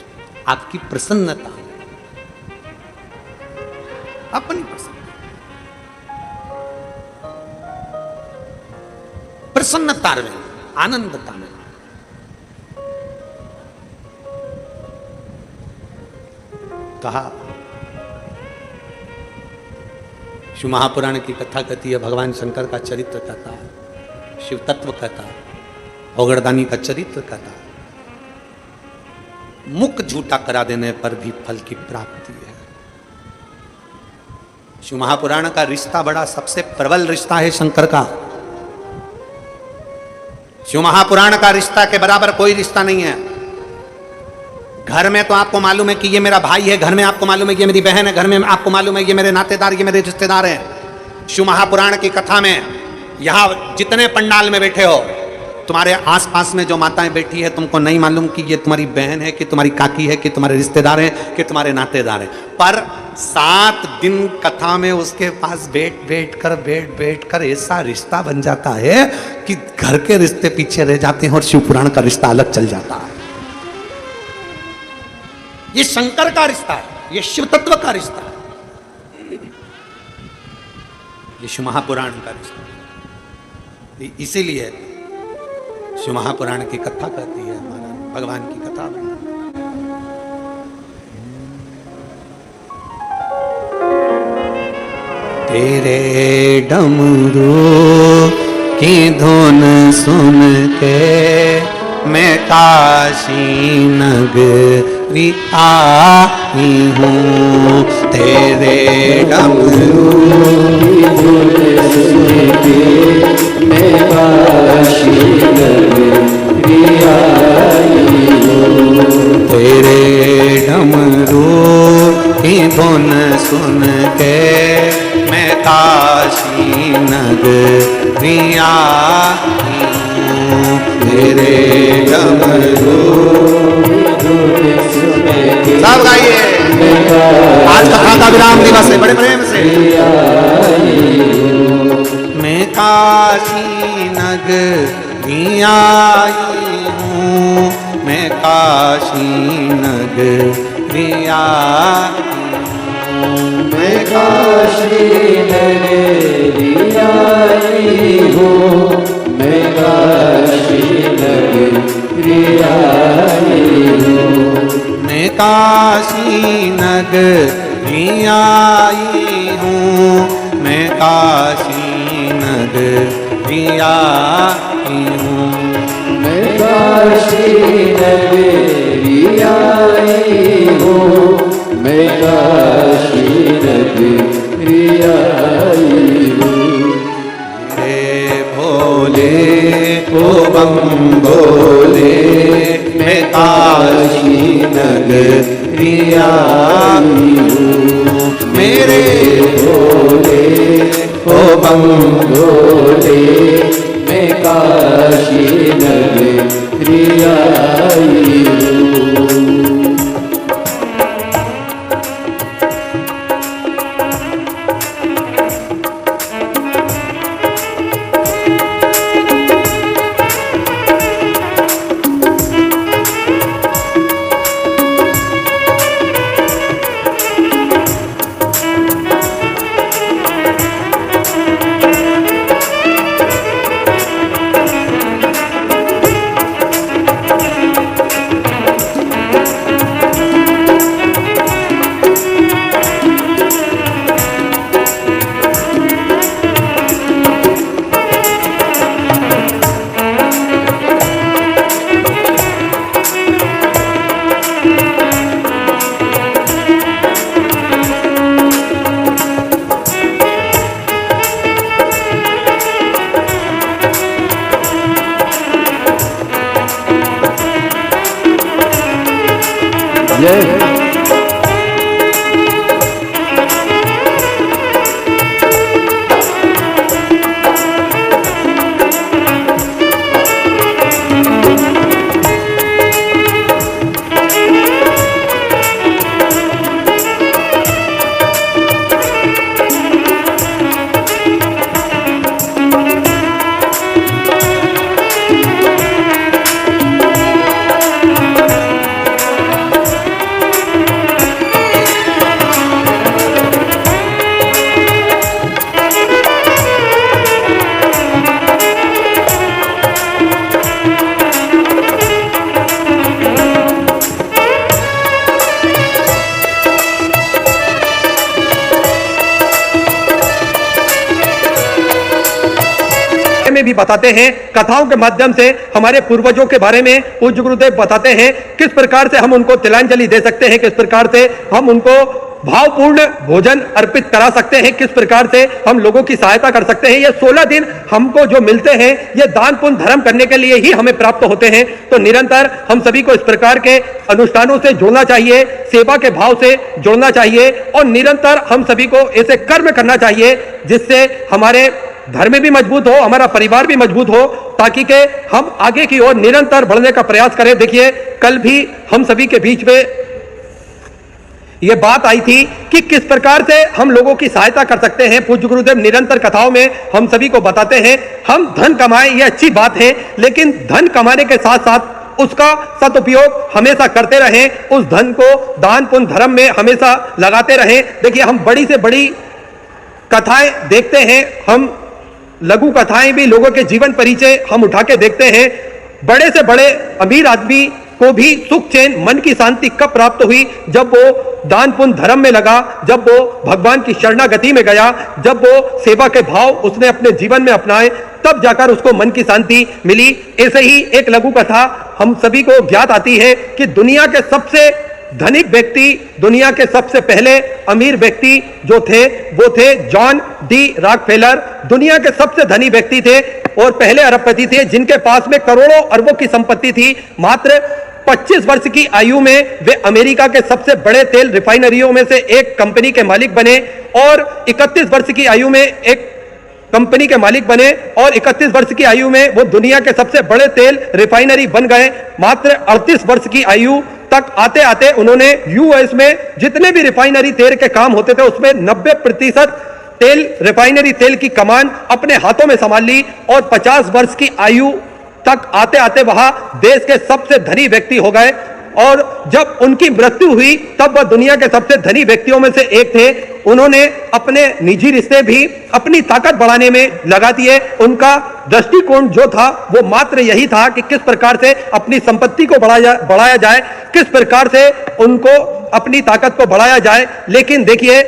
आपकी प्रसन्नता, अपनी प्रसन्नता में, आनंदता में। कहा शिव महापुराण की कथा कहती है, भगवान शंकर का चरित्र कहता है, शिव तत्व कहता है, औगड़दानी का चरित्र कहता है। मुख झूठा करा देने पर भी फल की प्राप्ति है। शिव महापुराण का रिश्ता बड़ा सबसे प्रबल रिश्ता है शंकर का। शिव महापुराण का रिश्ता के बराबर कोई रिश्ता नहीं है। घर में तो आपको मालूम है कि ये मेरा भाई है, घर में आपको मालूम है कि ये मेरी बहन है, घर में आपको मालूम है ये मेरे नातेदार, ये मेरे रिश्तेदार हैं। शिव महापुराण की कथा में यहाँ जितने पंडाल में बैठे हो, तुम्हारे आसपास में जो माताएं बैठी है, तुमको नहीं मालूम कि ये तुम्हारी बहन है, कि तुम्हारी काकी है, कि तुम्हारे रिश्तेदार हैं, कि तुम्हारे नातेदार हैं। पर 7 दिन कथा में उसके पास बैठ बैठ कर ऐसा रिश्ता बन जाता है कि घर के रिश्ते पीछे रह जाते हैं और शिव पुराण का रिश्ता अलग चल जाता है। ये शंकर का रिश्ता है, ये शिव तत्व का रिश्ता है, ये शिव महापुराण का रिश्ता है। इसीलिए शिव महापुराण की कथा कहती है, हमारा भगवान की कथा। तेरे डमरू की धुन सुन के मैं काशी नगरी आई हूँ। तेरे डमरू की धुन सुन के मैं काशी नगरी आई हूँ। तेरे डमरू की धुन सुन के मैं काशी नगरी आई हूँ। तेरे डमरू सब गाइए। आज कथा का विराम दिवस है, बड़े प्रेम से। मैं काशी नगरी आई हूँ, मैं काशी नगरी आई हूँ। मैं काशी नगरी आई हूँ, मैं काशी नगरी आई हूँ, मैं काशी नगरी आई हूँ, मैं काशी नगरी आई हूँ, मैं काशी नगरी आई हूँ, मैं काशी नगरी आई हूँ। हे भोले ओ बम भोले, मैं काशी नगरी आई हूँ, मेरे भोले ओ बम भोले, मैं काशी नगरी आई हूँ। जय में भी बताते हैं, कथाओं के माध्यम से हमारे पूर्वजों के बारे में पूज्य गुरुदेव बताते हैं किस प्रकार से हम उनको तिलांजलि दे सकते हैं, किस प्रकार से हम उनको भावपूर्ण भोजन अर्पित करा सकते हैं, किस प्रकार से हम लोगों की सहायता कर सकते हैं। ये 16 दिन हमको जो मिलते हैं ये दान पुण्य धर्म करने के लिए ही हमें प्राप्त होते हैं। तो निरंतर हम सभी को इस प्रकार के अनुष्ठानों से जुड़ना चाहिए, सेवा के भाव से जुड़ना चाहिए और निरंतर हम सभी को ऐसे कर्म करना चाहिए जिससे हमारे धर्म भी मजबूत हो, हमारा परिवार भी मजबूत हो, ताकि के हम आगे की ओर निरंतर बढ़ने का प्रयास करें। देखिए कल भी हम सभी के बीच में यह बात आई थी कि किस प्रकार से हम लोगों की सहायता कर सकते हैं। पूज्य गुरुदेव निरंतर कथाओं में हम सभी को बताते हैं हम धन कमाएं, यह अच्छी बात है, लेकिन धन कमाने के साथ साथ उसका सदुपयोग हमेशा करते रहें, उस धन को दान पुण्य धर्म में हमेशा लगाते रहें। देखिए हम बड़ी से बड़ी कथाएं देखते हैं, हम लघु कथाएं भी लोगों के जीवन परिचय हम उठा के देखते हैं। बड़े से बड़े अमीर आदमी को भी सुख चैन मन की शांति कब प्राप्त हुई? जब वो दान पुण्य धर्म में लगा, जब वो भगवान की शरणागति में गया, जब वो सेवा के भाव उसने अपने जीवन में अपनाए, तब जाकर उसको मन की शांति मिली। ऐसे ही एक लघु कथा हम सभी को ज्ञात आती है कि दुनिया के सबसे धनिक व्यक्ति, दुनिया के सबसे पहले अमीर व्यक्ति जो थे वो थे जॉन डी रॉकफेलर। दुनिया के सबसे धनी व्यक्ति थे और पहले अरबपति थे जिनके पास में करोड़ों अरबों की संपत्ति थी। मात्र 25 वर्ष की आयु में वे अमेरिका के सबसे बड़े तेल रिफाइनरियों में से एक कंपनी के मालिक बने और 31 वर्ष की आयु में एक कंपनी के मालिक बने और 31 वर्ष की आयु में वो दुनिया के सबसे बड़े तेल रिफाइनरी बन गए। मात्र 38 वर्ष की आयु तक आते आते उन्होंने यूएस में जितने भी रिफाइनरी तेल के काम होते थे उसमें 90% तेल रिफाइनरी तेल की कमान अपने हाथों में संभाल ली और 50 वर्ष की आयु तक आते आते वहां देश के सबसे धनी व्यक्ति हो गए। और जब उनकी मृत्यु हुई तब वह दुनिया के सबसे धनी व्यक्तियों में से एक थे। उन्होंने अपने निजी रिश्ते भी अपनी ताकत बढ़ाने में लगा दिए। उनका दृष्टिकोण जो था वो मात्र यही था कि किस प्रकार से अपनी संपत्ति को बढ़ाया जाए, किस प्रकार से उनको अपनी ताकत को बढ़ाया जाए। लेकिन देखिए,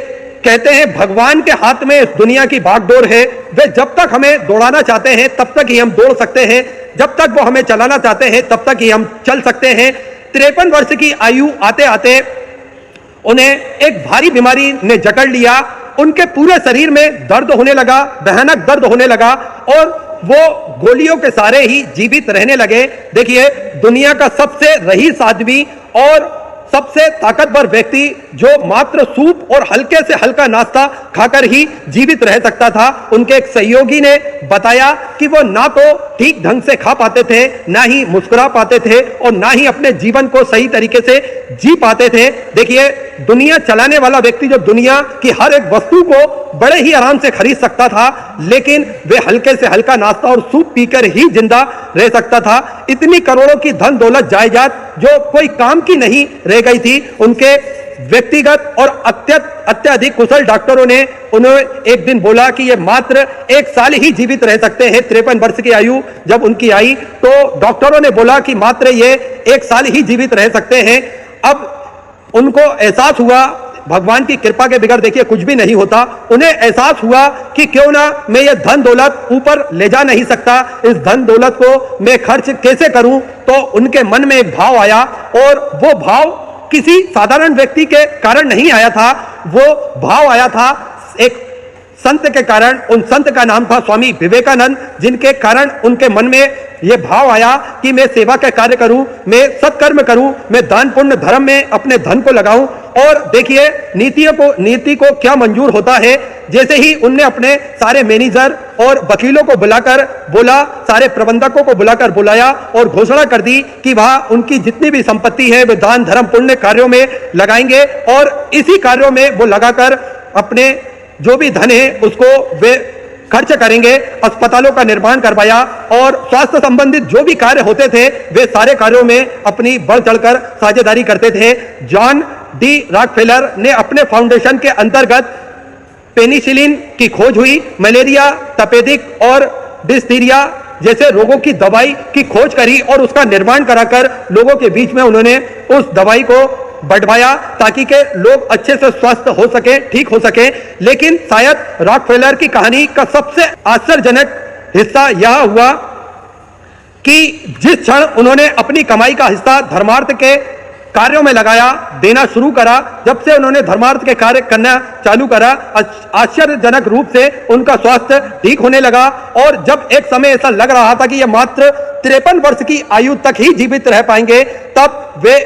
कहते हैं भगवान के हाथ में इस दुनिया की भागदौड़ है। वे जब तक हमें दौड़ाना चाहते हैं तब तक ही हम दौड़ सकते हैं, जब तक वो हमें चलाना चाहते हैं तब तक ही हम चल सकते हैं। 53 वर्ष की आयु आते आते उन्हें एक भारी बीमारी ने जकड़ लिया। उनके पूरे शरीर में दर्द होने लगा, भयानक दर्द होने लगा और वो गोलियों के सहारे ही जीवित रहने लगे। देखिए, दुनिया का सबसे रईस आदमी और सबसे ताकतवर व्यक्ति जो मात्र सूप और हल्के से हल्का नाश्ता खाकर ही जीवित रह सकता था, उनके एक सहयोगी ने बताया कि वो ना तो ठीक ढंग से खा पाते थे, ना ही मुस्कुरा पाते थे और ना ही अपने जीवन को सही तरीके से जी पाते थे। देखिए, दुनिया चलाने वाला व्यक्ति जो दुनिया की हर एक वस्तु को बड़े ही आराम से खरीद सकता था, लेकिन वे हल्के से हल्का नाश्ता और सूप पीकर ही जिंदा रह सकता था। इतनी करोड़ों की धन दौलत जायदाद जो कोई काम की नहीं रह गई थी। उनके व्यक्तिगत और अत्यधिक कुशल डॉक्टरों ने उन्हें एक दिन बोला कि ये मात्र 1 साल ही जीवित रह सकते हैं। 53 वर्ष की आयु जब उनकी आई तो डॉक्टरों ने बोला कि मात्र ये 1 साल ही जीवित रह सकते हैं। अब उनको एहसास हुआ, भगवान की कृपा के बगैर देखिए कुछ भी नहीं होता। उन्हें एहसास हुआ कि क्यों ना मैं ये धन दौलत ऊपर ले जा नहीं सकता, इस धन दौलत को मैं खर्च कैसे करूं। तो उनके मन में एक भाव आया और वो भाव किसी साधारण व्यक्ति के कारण नहीं आया था, वो भाव आया था एक संत के कारण। उन संत का नाम था स्वामी विवेकानंद, जिनके कारण उनके मन में यह भाव आया कि मैं सेवा के कार्य करूं, मैं सत्कर्म करूं, मैं दान पुण्य धर्म में अपने धन को लगाऊं। और देखिए, नीति को क्या मंजूर होता है। जैसे ही उनने अपने सारे मैनेजर और वकीलों को बुलाकर बोला, सारे प्रबंधकों को बुलाकर बुलाया और घोषणा कर दी कि वह उनकी जितनी भी संपत्ति है वे दान धर्म पुण्य कार्यों में लगाएंगे और इसी कार्यों में वो लगाकर अपने जो भी धन है उसको वे खर्च करेंगे। अस्पतालों का निर्माण करवाया और स्वास्थ्य संबंधित जो भी कार्य होते थे वे सारे कार्यों में अपनी बढ़ चढ़कर साझेदारी करते थे। जॉन डी रॉकफेलर ने अपने फाउंडेशन के अंतर्गत पेनिसिलिन की खोज हुई, मलेरिया, तपेदिक और डिस्टीरिया जैसे रोगों की दवाई की खोज करी और उसका निर्माण कराकर लोगों के बीच में उन्होंने उस दवाई को बढ़वाया ताकि के लोग अच्छे से स्वस्थ हो सके, ठीक हो सके। लेकिन शायद रॉकफेलर की कहानी का सबसे आश्चर्यजनक हिस्सा यह हुआ कि जिस क्षण उन्होंने अपनी कमाई का हिस्सा धर्मार्थ के कार्यों में लगाया, देना शुरू करा, जब से उन्होंने धर्मार्थ के कार्य करना चालू करा, आश्चर्यजनक रूप से उनका स्वास्थ्य ठीक होने लगा। और जब एक समय ऐसा लग रहा था कि ये मात्र 53 वर्ष की आयु तक ही जीवित रह पाएंगे, तब वे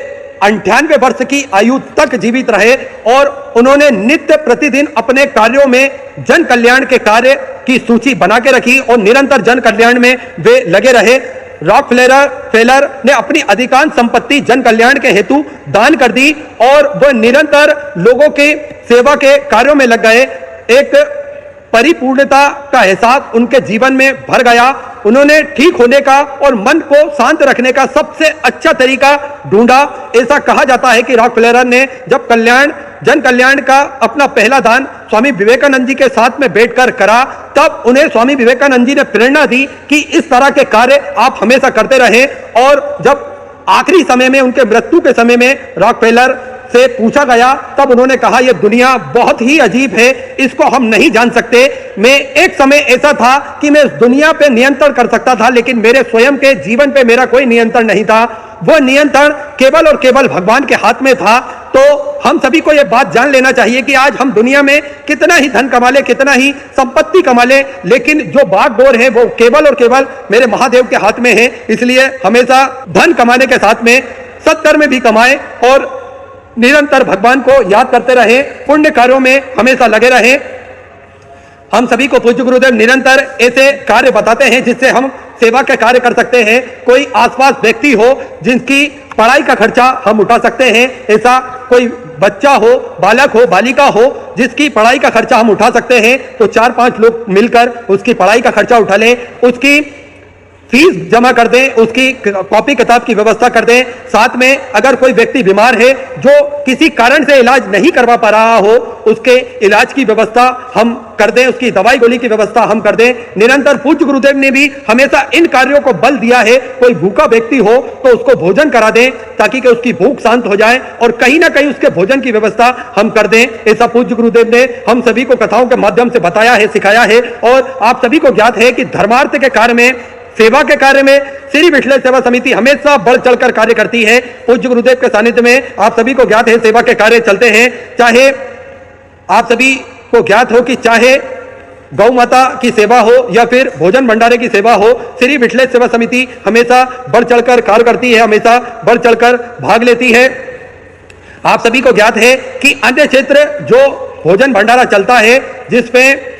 98 वर्ष की आयु तक जीवित रहे और उन्होंने नित्य प्रतिदिन अपने कार्यों में जन कल्याण के कार्य की सूची बना के रखी और निरंतर जन कल्याण में वे लगे रहे। रॉकफेलर ने अपनी अधिकांश संपत्ति जन कल्याण के हेतु दान कर दी और वह निरंतर लोगों के सेवा के कार्यों में लग गए। एक परिपूर्णता का एहसास उनके जीवन में भर गया। उन्होंने ठीक होने का और मन को शांत रखने का सबसे अच्छा तरीका ढूंढा। ऐसा कहा जाता है कि रॉकफेलर ने जब जन कल्याण का अपना पहला दान स्वामी विवेकानंद जी के साथ में बैठकर करा, तब उन्हें स्वामी विवेकानंद जी ने प्रेरणा दी कि इस तरह के कार्य आप हमेशा करते रहें। और जब आखिरी समय में, उनके मृत्यु के समय में रॉकफेलर से पूछा गया, तब उन्होंने कहा यह दुनिया बहुत ही अजीब है, इसको हम नहीं जान सकते। मैं एक समय ऐसा था कि मैं इस दुनिया पे नियंत्रण कर सकता था, लेकिन मेरे स्वयं के जीवन पे मेरा कोई नियंत्रण नहीं था। वो नियंत्रण केवल और केवल भगवान के हाथ में था। तो हम सभी को यह बात जान लेना चाहिए कि आज हम दुनिया में कितना ही धन कमा ले, कितना ही संपत्ति कमा ले, लेकिन जो बागडोर है वो केवल और केवल मेरे महादेव के हाथ में है। इसलिए हमेशा धन कमाने के साथ में सत्कर्म भी कमाएं और निरंतर भगवान को याद करते रहें, पुण्य कार्यों में हमेशा लगे रहें। हम सभी को पूज्य गुरुदेव निरंतर ऐसे कार्य बताते हैं जिससे हम सेवा के कार्य कर सकते हैं। कोई आसपास व्यक्ति हो जिनकी पढ़ाई का खर्चा हम उठा सकते हैं, ऐसा कोई बच्चा हो, बालक हो, बालिका हो जिसकी पढ़ाई का खर्चा हम उठा सकते हैं, तो 4-5 लोग मिलकर उसकी पढ़ाई का खर्चा उठा लें, उसकी फीस जमा कर दें, उसकी कॉपी किताब की व्यवस्था कर दें। साथ में अगर कोई व्यक्ति बीमार है जो किसी कारण से इलाज नहीं करवा पा रहा हो, उसके इलाज की व्यवस्था हम कर दें, उसकी दवाई गोली की व्यवस्था हम कर दें। निरंतर पूज्य गुरुदेव ने भी हमेशा इन कार्यों को बल दिया है। कोई भूखा व्यक्ति हो तो उसको भोजन करा दें ताकि कि उसकी भूख शांत हो जाए और कहीं ना कहीं उसके भोजन की व्यवस्था हम कर दें। ऐसा पूज्य गुरुदेव ने हम सभी को कथाओं के माध्यम से बताया है, सिखाया है। और आप सभी को ज्ञात है कि धर्मार्थ के कार्य में, सेवा के कार्य में श्री विठलेश्वर सेवा समिति हमेशा बढ़ चढ़कर कार्य करती है। पूज्य गुरुदेव के सानिध्य में आप सभी को ज्ञात है सेवा के कार्य चलते हैं। चाहे आप सभी को ज्ञात हो कि चाहे गौ माता की सेवा हो या फिर भोजन भंडारे की सेवा हो, श्री विठलेश्वर सेवा समिति हमेशा बढ़ चढ़कर कार्य करती है, हमेशा बढ़ चढ़कर भाग लेती है। आप सभी को ज्ञात है कि अन्य क्षेत्र जो भोजन भंडारा चलता है जिसमें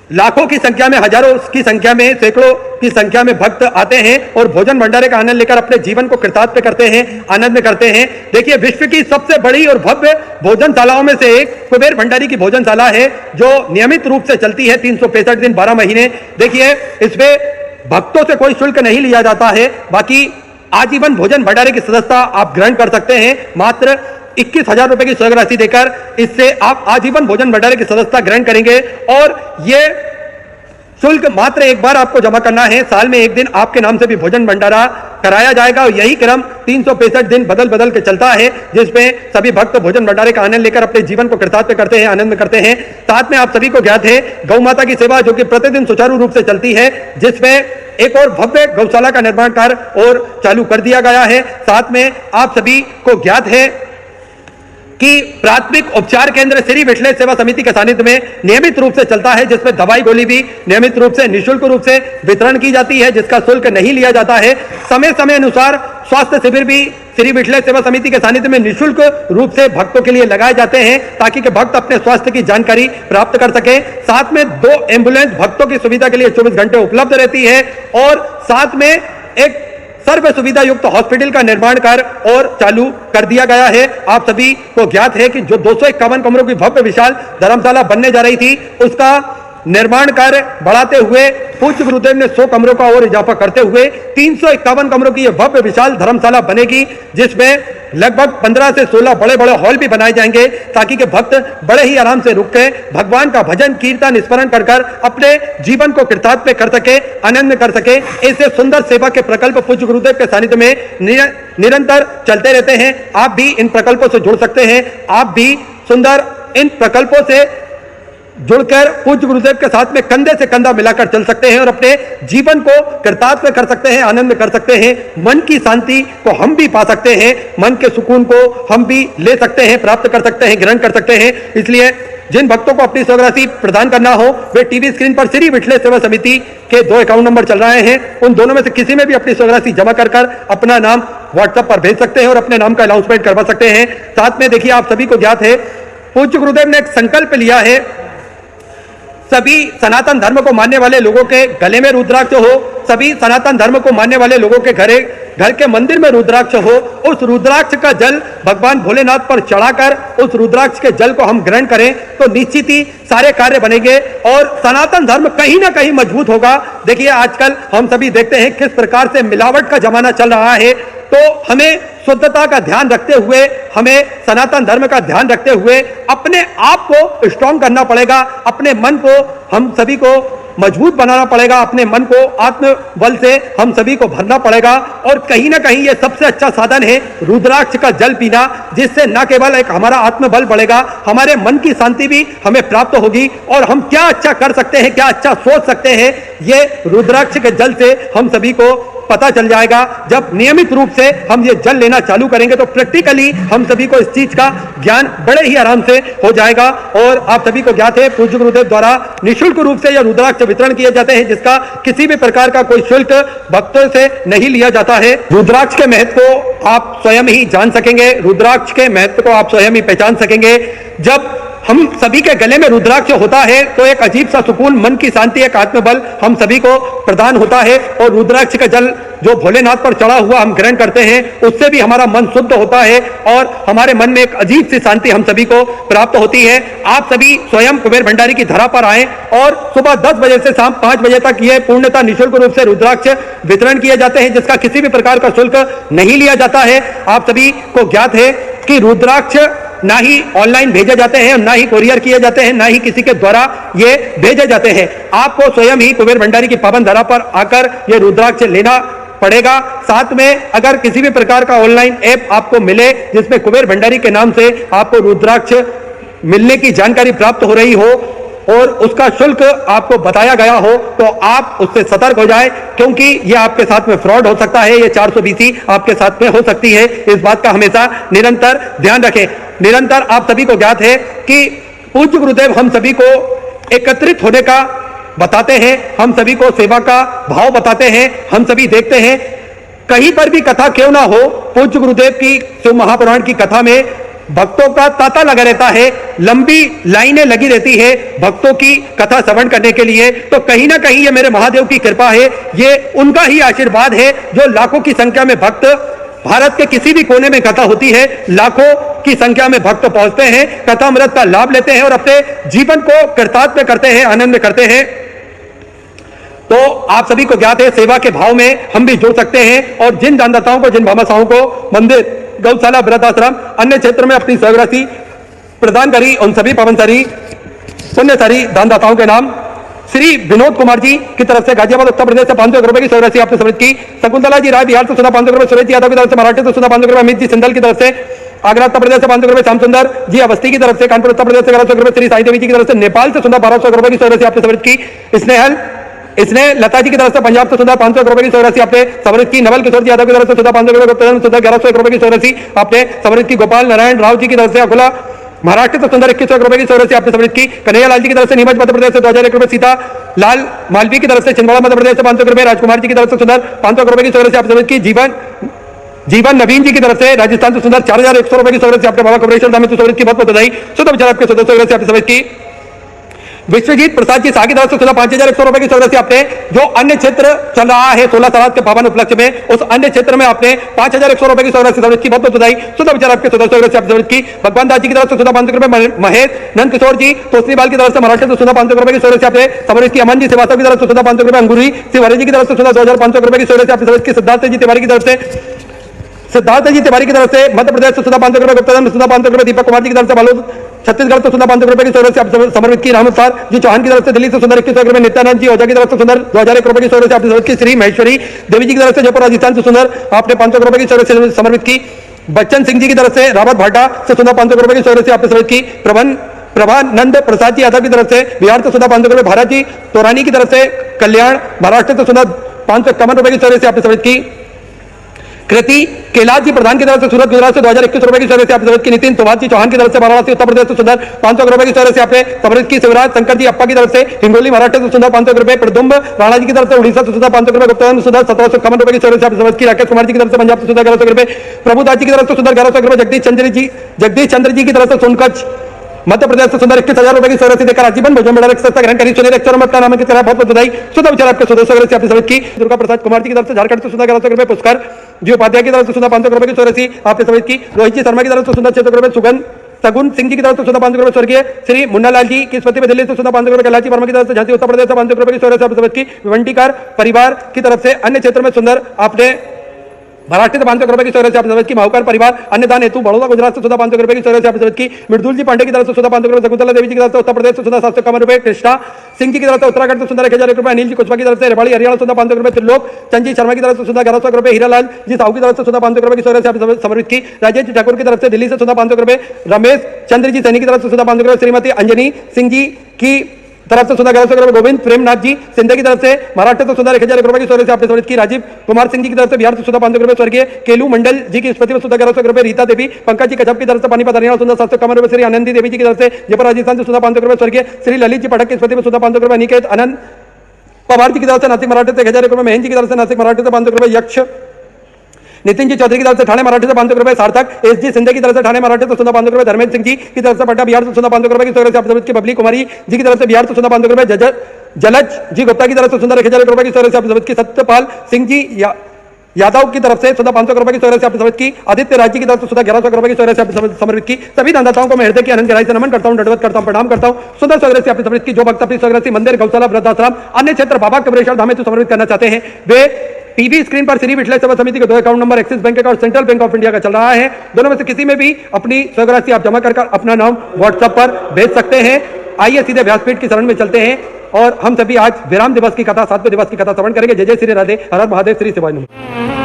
लाखों की संख्या में, हजारों की संख्या में, सैकड़ों की संख्या में भक्त आते हैं और भोजन भंडारे का आनंद लेकर अपने जीवन को कृतार्थ करते हैं, आनंद करते हैं। देखिए, विश्व की सबसे बड़ी और भव्य भोजनशालाओं में से एक कुबेर भंडारी की भोजनशाला है जो नियमित रूप से चलती है 365 दिन 12 महीने। देखिए, इसमें भक्तों से कोई शुल्क नहीं लिया जाता है। बाकी आजीवन भोजन भंडारे की सदस्यता आप ग्रहण कर सकते हैं मात्र 21,000 रुपए की स्वर्ग राशि देकर। इससे आप आजीवन भोजन भंडारे की सदस्यता ग्रहण करेंगे और ये शुल्क मात्र एक बार आपको जमा करना है। साल में एक दिन आपके नाम से भी भोजन भंडारा कराया जाएगा और यही क्रम 365 दिन बदल बदल के चलता है जिसमें सभी भक्त भोजन भंडारे का आनंद लेकर अपने जीवन को कृतार्थ करते हैं, आनंद करते हैं। साथ में आप सभी को ज्ञात है गौ माता की सेवा जो कि प्रतिदिन सुचारू रूप से चलती है, जिसमें एक और भव्य गौशाला का निर्माण कार्य और चालू कर दिया गया है। साथ में आप सभी को ज्ञात है कि प्राथमिक उपचार केंद्र श्री विठलेश्वर सेवा समिति के सानिध्य में नियमित रूप से चलता है, जिसमें दवाई गोली भी नियमित रूप से निःशुल्क रूप से वितरण की जाती है, जिसका शुल्क नहीं लिया जाता है। समय समय अनुसार स्वास्थ्य शिविर भी श्री विठलेश्वर सेवा समिति के सानिध्य में निःशुल्क रूप से भक्तों के लिए लगाए जाते हैं ताकि कि भक्त अपने स्वास्थ्य की जानकारी प्राप्त कर सके। साथ में 2 एम्बुलेंस भक्तों की सुविधा के लिए 24 घंटे उपलब्ध रहती है और साथ में एक सर्व सुविधा युक्त हॉस्पिटल का निर्माण कार्य और चालू कर दिया गया है। आप सभी को ज्ञात है कि जो 251 कमरों की भव्य विशाल धर्मशाला बनने जा रही थी, उसका निर्माण कार्य बढ़ाते हुए पूज्य गुरुदेव ने 100 कमरों का और इजाफा करते हुए 351 कमरों की यह भव्य विशाल धर्मशाला बनेगी, जिसमें लगभग 15 से 16 बड़े बड़े हॉल भी बनाए जाएंगे ताकि के भक्त बड़े ही आराम से रुक के भगवान का भजन कीर्तन स्मरण कर अपने जीवन को कृतार्थ कर सके, आनंद कर सके। ऐसे सुंदर सेवा के प्रकल्प पूज्य गुरुदेव के सानिध्य में निरंतर चलते रहते हैं। आप भी इन प्रकल्पों से जुड़ सकते हैं। आप भी सुंदर इन प्रकल्पों से जुड़कर पूज्य गुरुदेव के साथ में कंधे से कंधा मिलाकर चल सकते हैं और अपने जीवन को कृतार्थ कर सकते हैं, आनंद कर सकते हैं। मन की शांति को हम भी पा सकते हैं, मन के सुकून को हम भी ले सकते हैं, प्राप्त कर सकते हैं, ग्रहण कर सकते हैं। इसलिए जिन भक्तों को अपनी स्वर्ग राशि प्रदान करना हो वे टीवी स्क्रीन पर श्री विठलेश्वर सेवा समिति के 2 अकाउंट नंबर चल रहे हैं, उन दोनों में से किसी में भी अपनी स्वर्ग राशि जमा कर अपना नाम व्हाट्सएप पर भेज सकते हैं और अपने नाम का अनाउंसमेंट करवा सकते हैं। साथ में देखिए, आप सभी को ज्ञात है पूज्य गुरुदेव ने एक संकल्प लिया है, सभी सनातन धर्म को मानने वाले लोगों के गले में रुद्राक्ष हो, सभी सनातन धर्म को मानने वाले लोगों के घर के मंदिर में रुद्राक्ष हो, उस रुद्राक्ष का जल भगवान भोलेनाथ पर चढ़ाकर उस रुद्राक्ष के जल को हम ग्रहण करें तो निश्चित ही सारे कार्य बनेंगे और सनातन धर्म कहीं ना कहीं मजबूत होगा। देखिए, आजकल हम सभी देखते हैं किस प्रकार से मिलावट का जमाना चल रहा है, तो हमें शुद्धता का ध्यान रखते हुए, हमें सनातन धर्म का ध्यान रखते हुए अपने आप को स्ट्रांग करना पड़ेगा, अपने मन को हम सभी को मजबूत बनाना पड़ेगा, अपने मन को आत्मबल से हम सभी को भरना पड़ेगा। और कहीं ना कहीं ये सबसे अच्छा साधन है रुद्राक्ष का जल पीना, जिससे न केवल एक हमारा आत्मबल बढ़ेगा, हमारे मन की शांति भी हमें प्राप्त होगी और हम क्या अच्छा कर सकते हैं, क्या अच्छा सोच सकते हैं, ये रुद्राक्ष के जल से हम सभी को पता चल जाएगा। जब नियमित रूप से हम ये जल लेना चालू करेंगे तो प्रैक्टिकली हम सभी को इस चीज का ज्ञान बड़े ही आराम से हो जाएगा। और आप सभी को ज्ञात है पूज्य गुरुदेव द्वारा निःशुल्क रूप से यह रुद्राक्ष वितरण किए जाते हैं, जिसका किसी भी प्रकार का कोई शुल्क भक्तों से नहीं लिया जाता है। रुद्राक्ष के महत्व को आप स्वयं ही जान सकेंगे, रुद्राक्ष के महत्व को आप स्वयं ही पहचान सकेंगे। जब हम सभी के गले में रुद्राक्ष होता है तो एक अजीब सा सुकून, मन की शांति, एक आत्मबल हम सभी को प्रदान होता है। और रुद्राक्ष का जल जो भोलेनाथ पर चढ़ा हुआ हम ग्रहण करते हैं, उससे भी हमारा मन शुद्ध होता है और हमारे मन में एक अजीब सी शांति हम सभी को प्राप्त होती है। आप सभी स्वयं कुबेर भंडारी की धरा पर आए और सुबह 10 बजे से शाम 5 बजे तक ये पूर्णतः निःशुल्क रूप से रुद्राक्ष वितरण किए जाते हैं, जिसका किसी भी प्रकार का शुल्क नहीं लिया जाता है। आप सभी को ज्ञात है कि रुद्राक्ष ना ही ऑनलाइन भेजे जाते हैं, ना ही कोरियर किए जाते हैं, ना ही किसी के द्वारा ये भेजे जाते हैं। आपको स्वयं ही कुबेर भंडारी की पावन धरा पर आकर ये रुद्राक्ष लेना पड़ेगा। साथ में अगर किसी भी प्रकार का ऑनलाइन ऐप आपको मिले जिसमें कुबेर भंडारी के नाम से आपको रुद्राक्ष मिलने की जानकारी प्राप्त हो रही हो और उसका शुल्क आपको बताया गया हो, तो आप उससे सतर्क हो जाए, क्योंकि यह आपके साथ में फ्रॉड हो सकता है। ये 420 आपके साथ में हो सकती है। इस बात का हमेशा निरंतर ध्यान रखें। निरंतर आप सभी को ज्ञात है कि पूज्य गुरुदेव हम सभी को एकत्रित होने का बताते हैं, हम सभी को सेवा का भाव बताते हैं। हम सभी देखते हैं कहीं पर भी कथा क्यों ना हो, पूज्य गुरुदेव की शिव महापुराण की कथा में भक्तों का तांता लगा रहता है, लंबी लाइनें लगी रहती है भक्तों की कथा श्रवण करने के लिए। तो कहीं ना कहीं ये मेरे महादेव की कृपा है, ये उनका ही आशीर्वाद है जो लाखों की संख्या में भक्त, भारत के किसी भी कोने में कथा होती है, लाखों की संख्या में भक्त पहुंचते हैं, कथा अमृत का लाभ लेते हैं और अपने जीवन को कृतार्थ में करते हैं, आनंद में करते हैं। तो आप सभी को ज्ञात है सेवा के भाव में हम भी जुड़ सकते हैं और जिन दानदाताओं को, जिन भामाशाहों को मंदिर, गौशाला, वृद्धाश्रम, अन्य क्षेत्र में अपनी सहराशि प्रदान करी, उन सभी पवनसरी पुण्यसरी दानदाताओं के नाम श्री विनोद कुमार जी की तरफ से गाजियाबाद उत्तर प्रदेश से 500 रुपए की सहराशि आपने समृद्ध की। शकुंतला जी राय बिहार से 500 रुपए, सुरेश यादव की तरफ से मराठी से 500 रुपए, अमित जी सिंधल की तरफ से आगरा उत्तर प्रदेश से 500 रुपए, श्याम सुंदर जी अवस्थी की तरफ से कानपुर उत्तर प्रदेश से 1100 रुपए, श्री साई देवी जी की तरफ से नेपाल से 1200 रुपए की सहराशि आपने समृद्ध की। इसने लता जी की तरफ से पंजाब से 500 रुपए की सहराशि आपने समृद्ध की। नवल किशोर जी यादव की तरफ से 500 रुपए, 1101 रुपए की सहराशि आपने समृद्ध की। गोपाल नारायण राव जी की तरफ से अकोला महाराष्ट्र से 2100 रुपए की सहराशि आपने समृद्ध की। कन्हैया लाल जी की तरफ से नीमच मध्य प्रदेश से 2001 रुपए, सीता लाल मालवी की तरफ से छिंदवाड़ा मध्य प्रदेश से 500 रुपए, राजकुमार जी की तरफ से सुंदर 500 रुपए की सहराशि आपने समृद्ध की। जीवन नवीन जी की तरफ से राजस्थान से सुंदर 4100 रुपए की सहराशि आपने बाबा कबरेश्वर धाम में की बहुत बहुत बधाई। शुद्ध विचार आपके सदस्य सहराशि आपने समृद्ध की। विश्वजीत प्रसाद जी शाह की तरफ से 5100 रुपए की सहराशि आपने, जो अन्य क्षेत्र चल रहा है 16 सराध के पावन उपलक्ष्य में, उस अन्य क्षेत्र में आपने 5100 रुपए की सहराशि समृद्ध की बहुत बहुत बधाई। शुद्ध विचार आपके सदस्य सहराशि आपने समृद्ध की। भगवान दास जी की तरफ से 500 रुपए, महेश नंद किशोर जी तोसरीवाल की तरफ से महाराष्ट्र से 500 रुपए की सहराशि आपने समृद्ध की। अमन जी श्रीवास्तव की तरफ से 500 रुपए, अंगूरी शिवारी जी की तरफ से 2500 रुपए की सहराशि आपने समृद्ध की। सिद्धार्थ जी तिवारी की तरफ से मध्य प्रदेश से 500 रुपए, गुप्तधन 500 रुपए, दीपक कुमार जी की तरफ से बालोद छत्तीसगढ़ से 500 रुपए की सहराशि आपने समर्पित की। रामसार जी चौहान की तरफ से दिल्ली से 2100 रुपए, नित्यानंद जी ओझा की तरफ से 2001 रुपए की सहराशि आपने समर्पित की। श्री महेश्वरी देवी जी की तरफ से जयपुर राजस्थान से आपने 500 रुपए की सहराशि समर्पित की। बच्चन सिंह जी की तरफ से रावत भाटा से 500 रुपए की सहराशि आपने समर्पित की। प्रभानंद प्रसाद जी यादव की तरफ से बिहार से 500 रुपए, भारत जी तोरानी की तरफ से कल्याण महाराष्ट्र से 551 रुपए की सहराशि आपने समर्पित की। कृति कैलाश जी प्रधान की तरफ से सूरत गुजरात से 2021 रुपए की सहराशि आपने समर्पित की। नितिन सुभाष जी चौहान की तरफ से वाराणसी उत्तर प्रदेश से 500 रुपए की सहराशि आपने समर्पित की। शिवराज शंकर जी अप्पा की तरफ से हिंगोली महाराष्ट्र से 500 रुपए, प्रदुम्ब राणा जी की तरफ से उड़ीसा से 500 रुपए, गुप्तधन 1751 रुपए की सहराशि आपने समर्पित की। राकेश कुमार जी की तरफ से पंजाब से 1100 रुपए, प्रभुदास जी की तरफ से 1100 रुपए, जगदीश चंद्र जी की तरफ से सोनकच्छ मध्य प्रदेश से 21,000 रुपए की सहराशि देकर आजीवन भोजन मेडल ग्रहण करी। सुनील अक्षर में अपना नामांकित करा, बहुत बहुत बधाई। शुद्ध विचार आपके सदस्य सहराशि आपने समर्पित की। दुर्गा प्रसाद कुमार जी की तरफ से झारखंड से 1100 रुपए, पुष्कर जी उपाध्याय की तरफ से 500 रुपए की सहराशि आपने समर्पित की। रोहित जी शर्मा की तरफ से 600 रुपए, सगुन सिंह जी की तरफ से 500 रुपए, स्वर्गीय श्री मुन्नालाल जी की स्मृति में दिल्ली से 500 रुपए, कैलाशी वर्मा की तरफ से झांसी उत्तर प्रदेश से 500 रुपए की सहराशि आपने समर्पित की। वंटीकार परिवार की तरफ से अन्य क्षेत्र में सुंदर आपने महाराष्ट्र से 500 रुपए की सहराशि आपने समर्पित की। माहूकर परिवार अन्नदान हेतु बड़ौदा गुजरात से 500 रुपए की सहराशि आपने समर्पित की। मृदुल जी पांडे की तरफ से 500 रुपए, शकुंतला देवी जी की तरफ से उत्तर प्रदेश से 751 रुपए, कृष्णा सिंह जी की तरफ से उत्तराखंड से 1000 रुपए, अनिल जी कुशवा की तरफ से रेवाड़ी हरियाणा से 500 रुपए, त्रिलोक चंद जी शर्मा की तरफ से 1100 रुपए, हीरालाल जी साहू की तरफ से 500 रुपए की सहराशि आपने समर्पित की। राजेश ठाकुर की तरफ से दिल्ली से 500 रुपए, रमेश चंद्र जी सैनी की तरफ से 500 रुपए, श्रीमती अंजनी सिंह जी की तरफ से 1100 रुपए, गोविंद प्रेमनाथ जी सिंधे की तरफ से महाराष्ट्र से 1001 रुपए की सहराशि आपने समर्पित की। राजीव कुमार सिंह जी की तरफ से बिहार से 500 रुपए, स्वर्गीय केलू मंडल जी की स्मृति में 1100 रुपए, रीता देवी पंकज जी कच्छप की तरफ से पानीपत हरियाणा 751 रुपए, श्री आनंदी देवी जी की तरफ से जयपुर राजस्थान से 500 रुपए, स्वर्गीय श्री ललित जी पटक की स्मृति में 500 रुपए, निकेत आनंद पवार जी की तरफ से नासिक महाराष्ट्र से 1000 रुपए, महेंद्र जी की तरफ से नासिक महाराष्ट्र से 500 रुपए, यक्ष नितिन जी चौधरी की तरफ से ठाणे मराठी से 500 रुपए, सार्थक एस जी सिंधे की तरफ से ठाणे मराठी से 500 रुपए, धर्मेंद्र सिंह जी की तरफ से पटना बिहार से 500 रुपए की सौरभ की बबली कुमारी जी की तरफ से बिहार से 500 रुपए, जलज जी गुप्ता की तरफ से 1000 रुपए की सौरभ की, सत्यपाल सिंह जी यादव की तरफ से 500 रुपए की सौरभ समर्पित की, आदित्य राज जी की तरफ से 1100 रुपए की सौरभ समर्पित की। सभी दानदाताओं को मैं हृदय की अनंत गहराई से नमन करता हूं, दंडवत करता हूं, प्रणाम करता हूं। सुंदर सौरभ से समर्पित की। जो भक्त अपनी सौरभ मंदिर, गौशाला, वृद्धाश्रम, अन्य क्षेत्र बाबा कबरेश्वर धाम में समर्पित करना चाहते हैं, वे टीवी स्क्रीन पर श्री विठलेश्वर सेवा समिति के 2 account number axis bank account, central bank of India का चल रहा है, दोनों में से किसी में भी अपनी स्वर्गराशि आप जमा कर अपना नाम व्हाट्सएप पर भेज सकते हैं। आइए सीधे व्यासपीठ की शरण में चलते हैं और हम सभी आज विराम दिवस की कथा, 7वें दिवस की कथा श्रवण करेंगे। जय जय श्री राधे, हर हर महादेव, श्री शिवाय नमः।